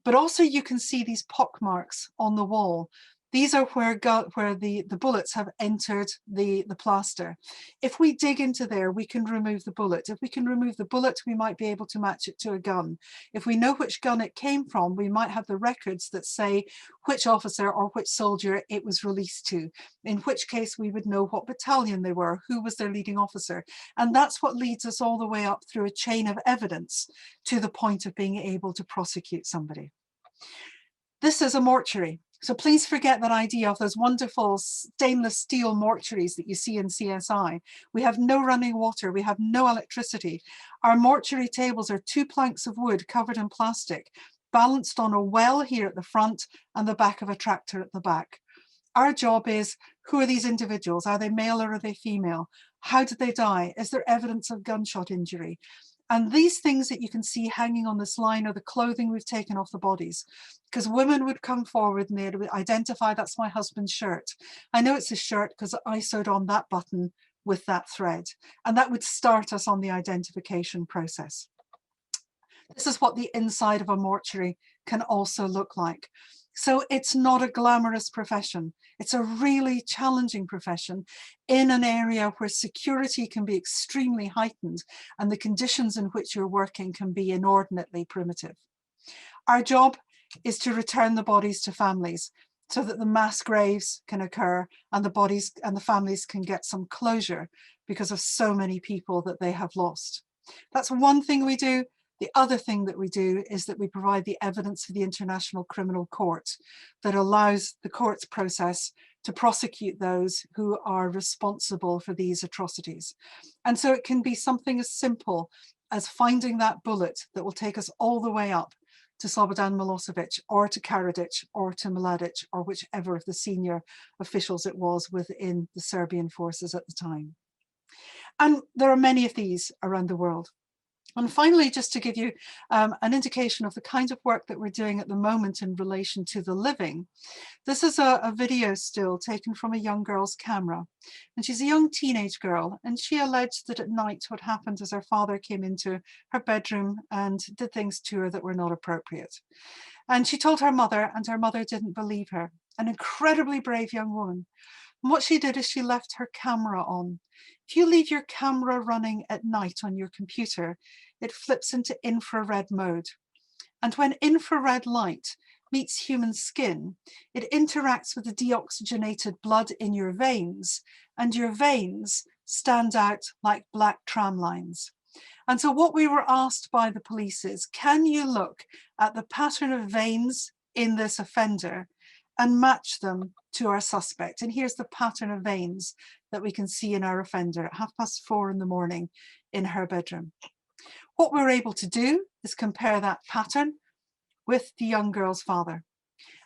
But also you can see these pock marks on the wall. These are where the bullets have entered the plaster. If we dig into there, we can remove the bullet. If we can remove the bullet, we might be able to match it to a gun. If we know which gun it came from, we might have the records that say which officer or which soldier it was released to, in which case we would know what battalion they were, who was their leading officer. And that's what leads us all the way up through a chain of evidence to the point of being able to prosecute somebody. This is a mortuary. So please forget that idea of those wonderful stainless steel mortuaries that you see in CSI. We have no running water, we have no electricity. Our mortuary tables are 2 planks of wood covered in plastic, balanced on a well here at the front and the back of a tractor at the back. Our job is, who are these individuals? Are they male or are they female? How did they die? Is there evidence of gunshot injury? And these things that you can see hanging on this line are the clothing we've taken off the bodies, because women would come forward and they'd identify, that's my husband's shirt. I know it's his shirt because I sewed on that button with that thread. And that would start us on the identification process. This is what the inside of a mortuary can also look like. So it's not a glamorous profession. It's a really challenging profession in an area where security can be extremely heightened and the conditions in which you're working can be inordinately primitive. Our job is to return the bodies to families so that the mass graves can occur and the bodies and the families can get some closure because of so many people that they have lost. That's one thing we do. The other thing that we do is that we provide the evidence for the International Criminal Court that allows the court's process to prosecute those who are responsible for these atrocities. And so it can be something as simple as finding that bullet that will take us all the way up to Slobodan Milosevic or to Karadzic or to Mladic or whichever of the senior officials it was within the Serbian forces at the time. And there are many of these around the world. And finally, just to give you an indication of the kind of work that we're doing at the moment in relation to the living, this is a video still taken from a young girl's camera. And she's a young teenage girl, and she alleged that at night what happened is her father came into her bedroom and did things to her that were not appropriate. And she told her mother, and her mother didn't believe her. An incredibly brave young woman. And what she did is she left her camera on. If you leave your camera running at night on your computer, it flips into infrared mode. And when infrared light meets human skin, it interacts with the deoxygenated blood in your veins, and your veins stand out like black tram lines. And so what we were asked by the police is, can you look at the pattern of veins in this offender and match them to our suspect? And here's the pattern of veins that we can see in our offender at 4:30 in the morning in her bedroom. What we're able to do is compare that pattern with the young girl's father.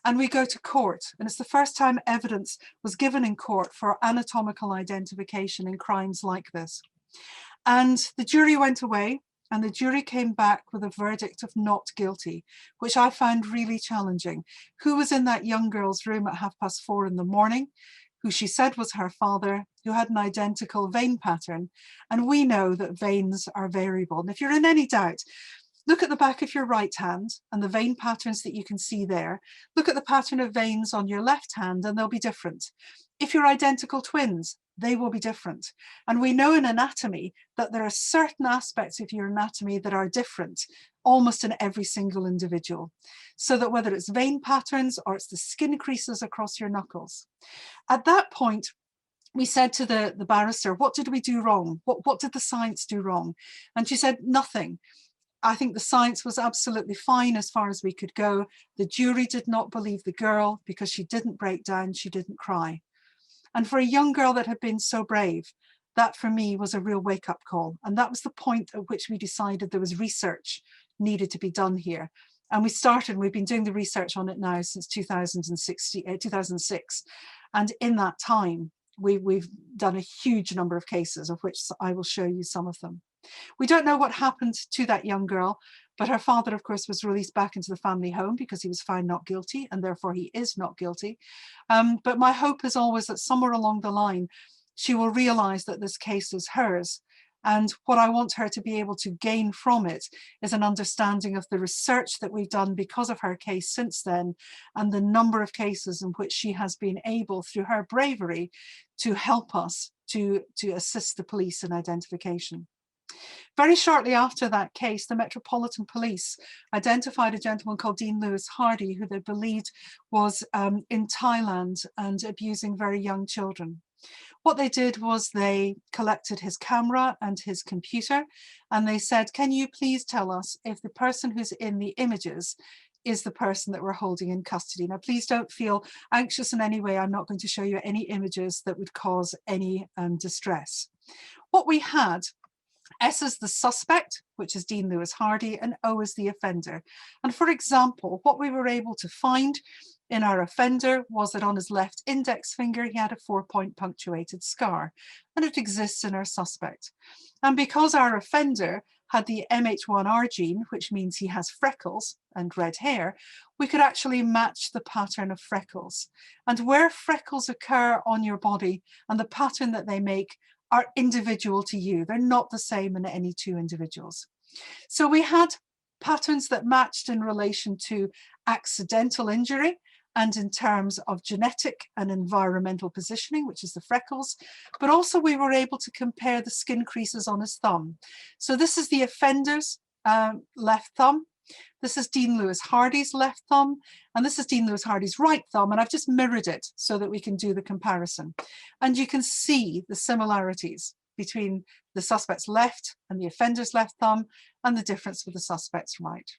And we go to court, and it's the first time evidence was given in court for anatomical identification in crimes like this. And the jury went away, and the jury came back with a verdict of not guilty, which I found really challenging. Who was in that young girl's room at 4:30 in the morning, who she said was her father, who had an identical vein pattern? And we know that veins are variable. And if you're in any doubt, look at the back of your right hand and the vein patterns that you can see there. Look at the pattern of veins on your left hand, and they'll be different. If you're identical twins, they will be different. And we know in anatomy that there are certain aspects of your anatomy that are different almost in every single individual. So that whether it's vein patterns or it's the skin creases across your knuckles. At that point, we said to the barrister, what did we do wrong? What did the science do wrong? And she said, nothing. I think the science was absolutely fine as far as we could go. The jury did not believe the girl because she didn't break down, she didn't cry. And for a young girl that had been so brave, that for me was a real wake-up call. And that was the point at which we decided there was research needed to be done here. And we've been doing the research on it now since 2006. And in that time, we've done a huge number of cases, of which I will show you some of them. We don't know what happened to that young girl, but her father, of course, was released back into the family home because he was found not guilty, and therefore he is not guilty. But my hope is always that somewhere along the line, she will realize that this case is hers. And what I want her to be able to gain from it is an understanding of the research that we've done because of her case since then, and the number of cases in which she has been able, through her bravery, to help us to assist the police in identification. Very shortly after that case, the Metropolitan Police identified a gentleman called Dean Lewis Hardy, who they believed was in Thailand and abusing very young children. What they did was they collected his camera and his computer, and they said, can you please tell us if the person who's in the images is the person that we're holding in custody? Now, please don't feel anxious in any way. I'm not going to show you any images that would cause any distress. What we had, S is the suspect, which is Dean Lewis Hardy, and O is the offender. And for example, what we were able to find in our offender was that on his left index finger, he had a 4-point punctuated scar, and it exists in our suspect. And because our offender had the MH1R gene, which means he has freckles and red hair, we could actually match the pattern of freckles. And where freckles occur on your body and the pattern that they make are individual to you. They're not the same in any two individuals. So we had patterns that matched in relation to accidental injury and in terms of genetic and environmental positioning, which is the freckles, but also we were able to compare the skin creases on his thumb. So this is the offender's left thumb. This is Dean Lewis Hardy's left thumb, and this is Dean Lewis Hardy's right thumb, and I've just mirrored it so that we can do the comparison. And you can see the similarities between the suspect's left and the offender's left thumb, and the difference with the suspect's right.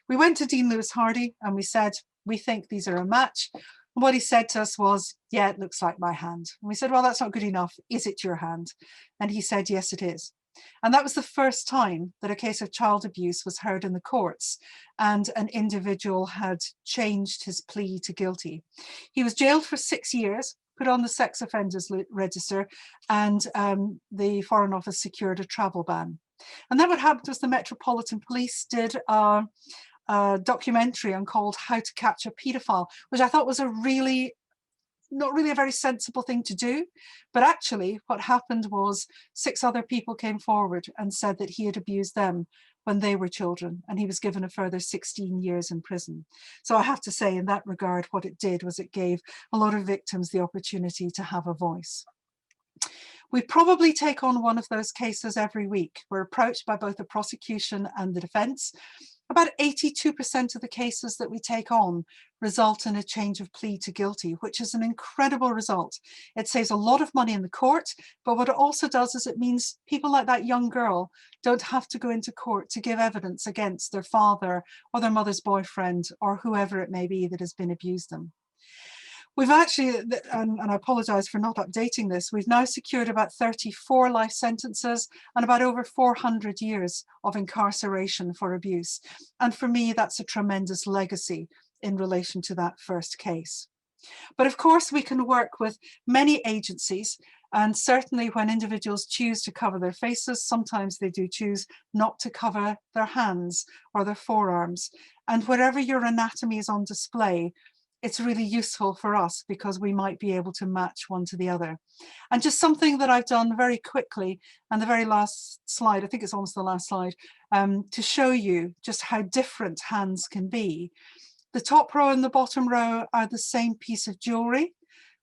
We went to Dean Lewis Hardy and we said, we think these are a match. And what he said to us was, yeah, it looks like my hand. And we said, well, that's not good enough. Is it your hand? And he said, yes, it is. And that was the first time that a case of child abuse was heard in the courts and an individual had changed his plea to guilty. He was jailed for 6 years, put on the sex offenders register, and the Foreign Office secured a travel ban. And then what happened was the Metropolitan Police did a documentary on called How to Catch a Paedophile, which I thought was not really a very sensible thing to do. But actually what happened was 6 other people came forward and said that he had abused them when they were children, and he was given a further 16 years in prison. So I have to say, in that regard, what it did was it gave a lot of victims the opportunity to have a voice. We probably take on one of those cases every week. We're approached by both the prosecution and the defence. About 82% of the cases that we take on result in a change of plea to guilty, which is an incredible result. It saves a lot of money in the court, but what it also does is it means people like that young girl don't have to go into court to give evidence against their father or their mother's boyfriend or whoever it may be that has been abused them. We've actually, and I apologise for not updating this, we've now secured about 34 life sentences and about over 400 years of incarceration for abuse. And for me, that's a tremendous legacy in relation to that first case. But of course, we can work with many agencies, and certainly when individuals choose to cover their faces, sometimes they do choose not to cover their hands or their forearms. And wherever your anatomy is on display, it's really useful for us because we might be able to match one to the other. And just something that I've done very quickly, and the very last slide, I think it's almost the last slide, to show you just how different hands can be. The top row and the bottom row are the same piece of jewelry,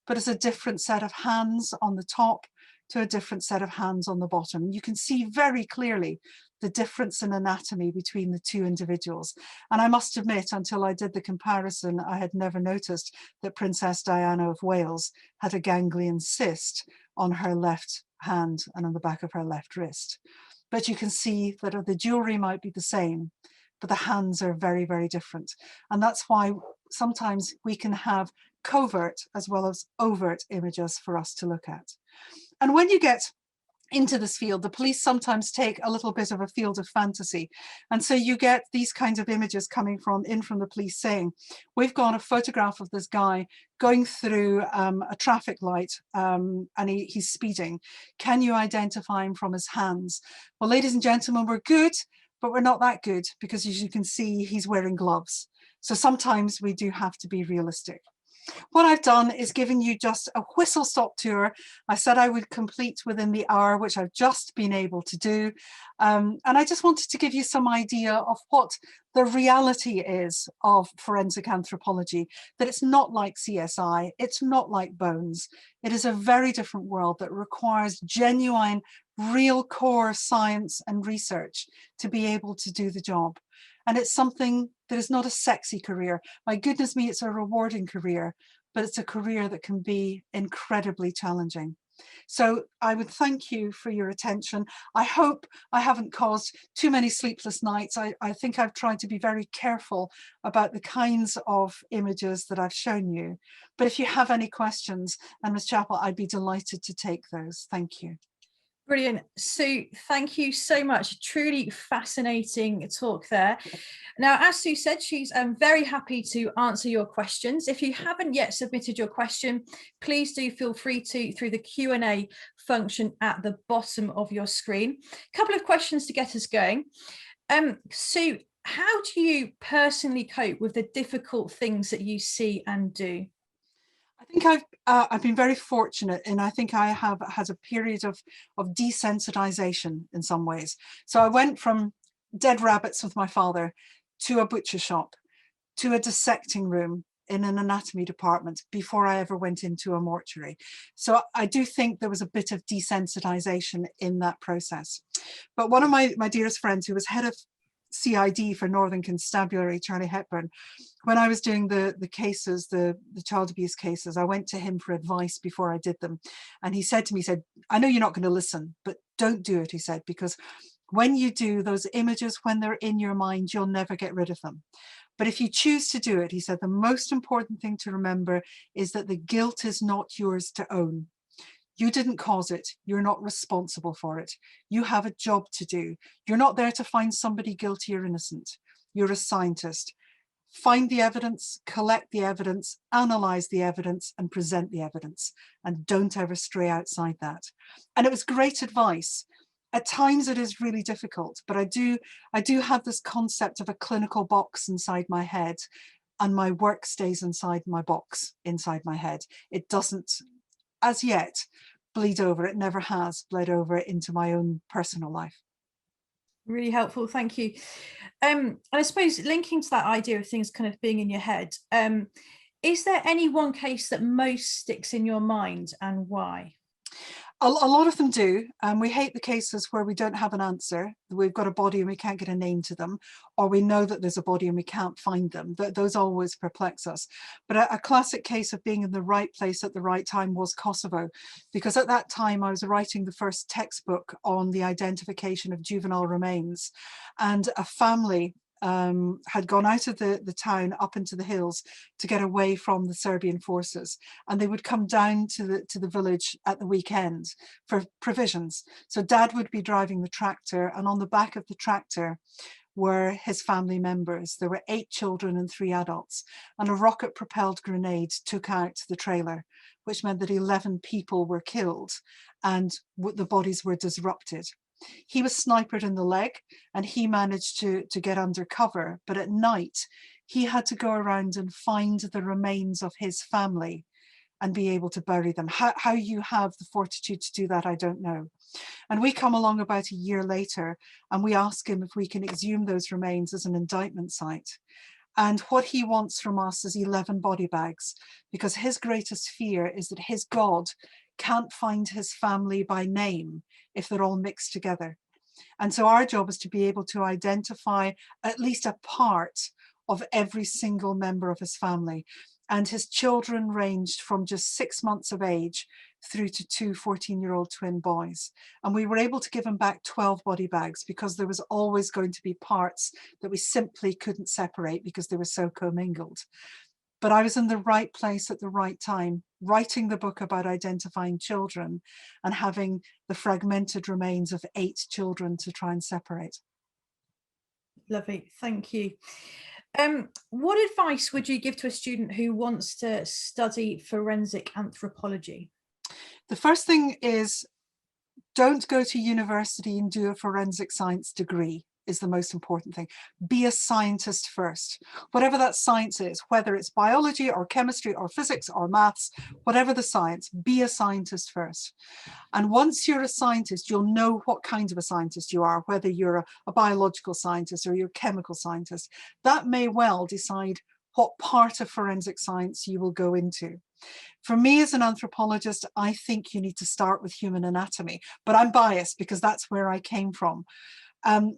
but it's a different set of hands on the top to a different set of hands on the bottom. You can see very clearly the difference in anatomy between the two individuals. And I must admit, until I did the comparison, I had never noticed that Princess Diana of Wales had a ganglion cyst on her left hand and on the back of her left wrist. But you can see that the jewelry might be the same, but the hands are very, very different. And that's why sometimes we can have covert as well as overt images for us to look at. And when you get into this field, the police sometimes take a little bit of a field of fantasy. And so you get these kinds of images coming from the police saying, we've got a photograph of this guy going through a traffic light and he's speeding. Can you identify him from his hands? Well, ladies and gentlemen, we're good, but we're not that good because as you can see, he's wearing gloves. So sometimes we do have to be realistic. What I've done is giving you just a whistle-stop tour. I said I would complete within the hour, which I've just been able to do. And I just wanted to give you some idea of what the reality is of forensic anthropology, that it's not like CSI, it's not like Bones. It is a very different world that requires genuine, real core science and research to be able to do the job. And it's something that is not a sexy career. My goodness me, it's a rewarding career, but it's a career that can be incredibly challenging. So I would thank you for your attention. I hope I haven't caused too many sleepless nights. I think I've tried to be very careful about the kinds of images that I've shown you. But if you have any questions, and Ms. Chappell, I'd be delighted to take those. Thank you. Brilliant. Sue, thank you so much. Truly fascinating talk there. Now, as Sue said, she's very happy to answer your questions. If you haven't yet submitted your question, please do feel free to through the Q&A function at the bottom of your screen. A couple of questions to get us going. Sue, how do you personally cope with the difficult things that you see and do? I think I've been very fortunate, and I think I have had a period of desensitization in some ways. So I went from dead rabbits with my father to a butcher shop, to a dissecting room in an anatomy department before I ever went into a mortuary. So I do think there was a bit of desensitization in that process. But one of my dearest friends, who was head of CID for Northern Constabulary, Charlie Hepburn, when I was doing the cases, the child abuse cases, I went to him for advice before I did them. And he said to me, he said, I know you're not going to listen, but don't do it, he said, because when you do those images, when they're in your mind, you'll never get rid of them. But if you choose to do it, he said, the most important thing to remember is that the guilt is not yours to own. You didn't cause it. You're not responsible for it. You have a job to do. You're not there to find somebody guilty or innocent. You're a scientist. find the evidence, collect the evidence, analyze the evidence, and present the evidence. And don't ever stray outside that. And it was great advice. At times it is really difficult, but I do have this concept of a clinical box inside my head, and my work stays inside my box, inside my head. It doesn't, as yet, bleed over. It never has bled over into my own personal life. Really helpful, thank you. And I suppose linking to that idea of things kind of being in your head, is there any one case that most sticks in your mind, and why? A lot of them do. We hate the cases where we don't have an answer. We've got a body and we can't get a name to them, or we know that there's a body and we can't find them. Those always perplex us. But a classic case of being in the right place at the right time was Kosovo, because at that time I was writing the first textbook on the identification of juvenile remains, and a family had gone out of the town up into the hills to get away from the Serbian forces, and they would come down to the village at the weekend for provisions. So Dad would be driving the tractor, and on the back of the tractor were his family members. There were 8 children and 3 adults, and a rocket-propelled grenade took out the trailer, which meant that 11 people were killed and the bodies were disrupted. He was sniped in the leg and he managed to get under cover, but at night he had to go around and find the remains of his family and be able to bury them. How you have the fortitude to do that, I don't know. And we come along about a year later and we ask him if we can exhume those remains as an indictment site. And what he wants from us is 11 body bags, because his greatest fear is that his God can't find his family by name if they're all mixed together. And so our job is to be able to identify at least a part of every single member of his family. And his children ranged from just 6 months of age through to 2 14-year-old twin boys. And we were able to give him back 12 body bags, because there was always going to be parts that we simply couldn't separate because they were so commingled. But I was in the right place at the right time, writing the book about identifying children and having the fragmented remains of 8 children to try and separate. Lovely, thank you. What advice would you give to a student who wants to study forensic anthropology? The first thing is, don't go to university and do a forensic science degree is the most important thing. Be a scientist first. Whatever that science is, whether it's biology or chemistry or physics or maths, whatever the science, be a scientist first. And once you're a scientist, you'll know what kind of a scientist you are, whether you're a biological scientist or you're a chemical scientist. That may well decide what part of forensic science you will go into. For me as an anthropologist, I think you need to start with human anatomy, but I'm biased because that's where I came from.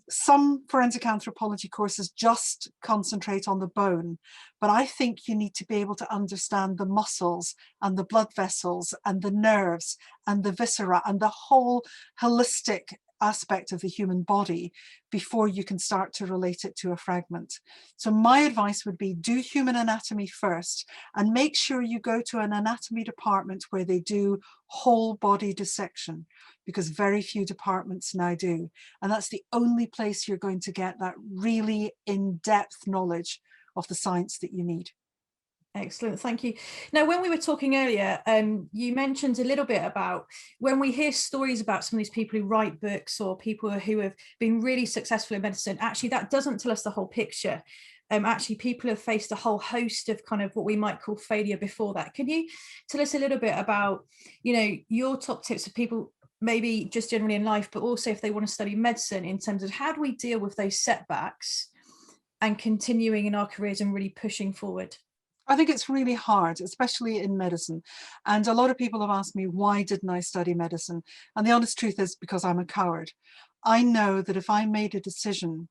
Some forensic anthropology courses just concentrate on the bone, but I think you need to be able to understand the muscles and the blood vessels and the nerves and the viscera and the whole holistic aspect of the human body before you can start to relate it to a fragment. So my advice would be, do human anatomy first and make sure you go to an anatomy department where they do whole body dissection, because very few departments now do. And that's the only place you're going to get that really in-depth knowledge of the science that you need. Excellent, thank you. Now, when we were talking earlier, you mentioned a little bit about when we hear stories about some of these people who write books or people who have been really successful in medicine, actually that doesn't tell us the whole picture. Actually, people have faced a whole host of kind of what we might call failure before that. Can you tell us a little bit about, you know, your top tips for people, maybe just generally in life, but also if they want to study medicine, in terms of how do we deal with those setbacks and continuing in our careers and really pushing forward? I think it's really hard, especially in medicine. And a lot of people have asked me, why didn't I study medicine? And the honest truth is because I'm a coward. I know that if I made a decision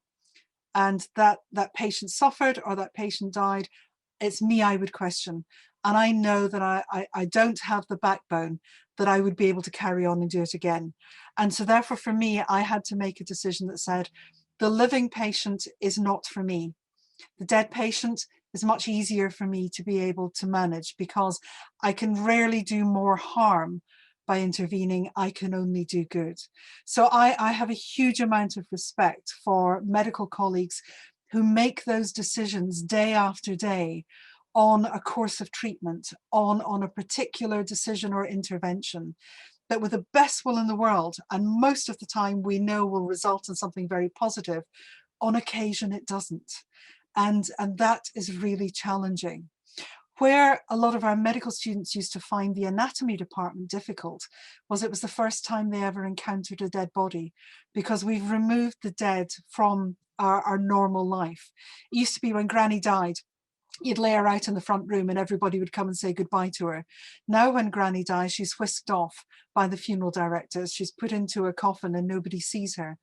and that patient suffered or that patient died, it's me I would question. And I know that I don't have the backbone that I would be able to carry on and do it again. And so therefore for me, I had to make a decision that said, the living patient is not for me. The dead patient is much easier for me to be able to manage, because I can rarely do more harm by intervening. I can only do good. So I have a huge amount of respect for medical colleagues who make those decisions day after day on a course of treatment, on a particular decision or intervention, that with the best will in the world, and most of the time we know will result in something very positive, on occasion it doesn't. And that is really challenging. Where a lot of our medical students used to find the anatomy department difficult was it was the first time they ever encountered a dead body, because we've removed the dead from our normal life. It used to be when Granny died, you'd lay her out in the front room and everybody would come and say goodbye to her. Now when Granny dies, she's whisked off by the funeral directors. She's put into a coffin and nobody sees her.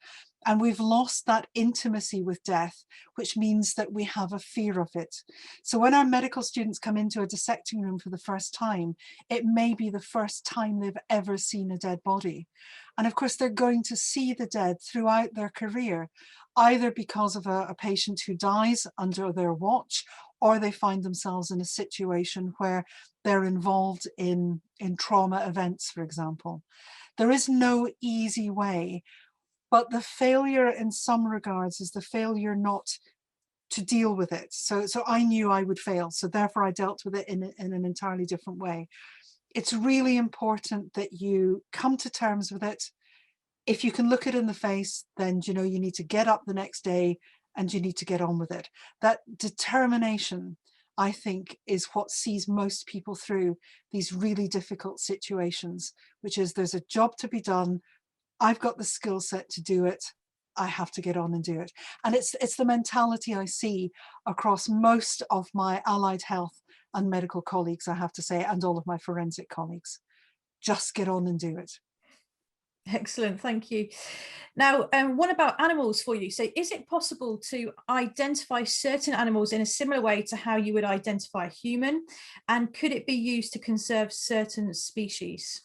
And we've lost that intimacy with death, which means that we have a fear of it. So when our medical students come into a dissecting room for the first time, it may be the first time they've ever seen a dead body. And of course, they're going to see the dead throughout their career, either because of a patient who dies under their watch, or they find themselves in a situation where they're involved in trauma events, for example. There is no easy way, but the failure in some regards is the failure not to deal with it. So I knew I would fail, so therefore I dealt with it in an entirely different way. It's really important that you come to terms with it. If you can look it in the face, then you know you need to get up the next day and you need to get on with it. That determination, I think, is what sees most people through these really difficult situations, which is there's a job to be done. I've got the skill set to do it. I have to get on and do it. And it's the mentality I see across most of my allied health and medical colleagues, I have to say, and all of my forensic colleagues. Just get on and do it. Excellent, thank you. Now, what about animals for you? So is it possible to identify certain animals in a similar way to how you would identify a human? And could it be used to conserve certain species?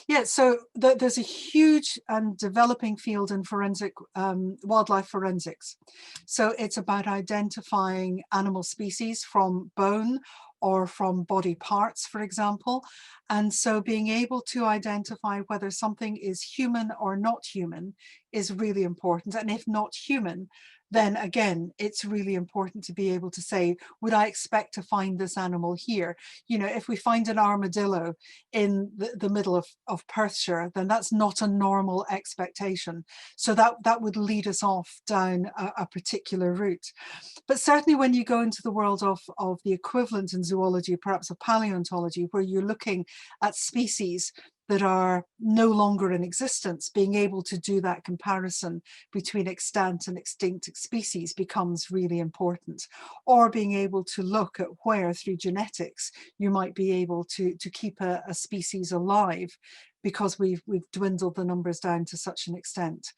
Yeah, so there's a huge and developing field in forensic wildlife forensics. So it's about identifying animal species from bone or from body parts, for example. And so being able to identify whether something is human or not human is really important. And if not human, then again, it's really important to be able to say, would I expect to find this animal here? You know, if we find an armadillo in the middle of Perthshire, then that's not a normal expectation. So that would lead us off down a particular route. But certainly when you go into the world of the equivalent in zoology, perhaps of paleontology, where you're looking at species that are no longer in existence, being able to do that comparison between extant and extinct species becomes really important. Or being able to look at where through genetics you might be able to keep a species alive, because we've dwindled the numbers down to such an extent.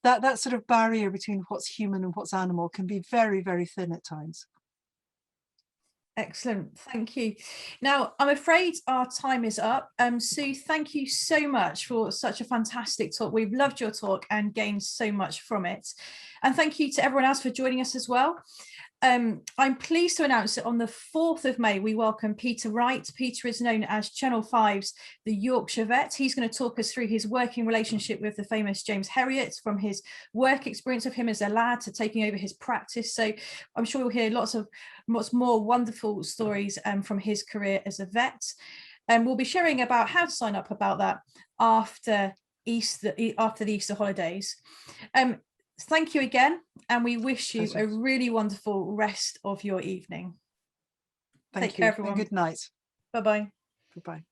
That sort of barrier between what's human and what's animal can be very, very thin at times. Excellent, thank you. Now, I'm afraid our time is up. Sue, thank you so much for such a fantastic talk. We've loved your talk and gained so much from it. And thank you to everyone else for joining us as well. I'm pleased to announce that on the 4th of May, we welcome Peter Wright. Peter is known as Channel 5's The Yorkshire Vet. He's going to talk us through his working relationship with the famous James Herriot, from his work experience of him as a lad to taking over his practice. So I'm sure we'll hear lots more wonderful stories from his career as a vet. And we'll be sharing about how to sign up about that after the Easter holidays. Thank you again, and we wish you a really wonderful rest of your evening. Thank you. Take care, everyone. And good night. Bye-bye. Goodbye.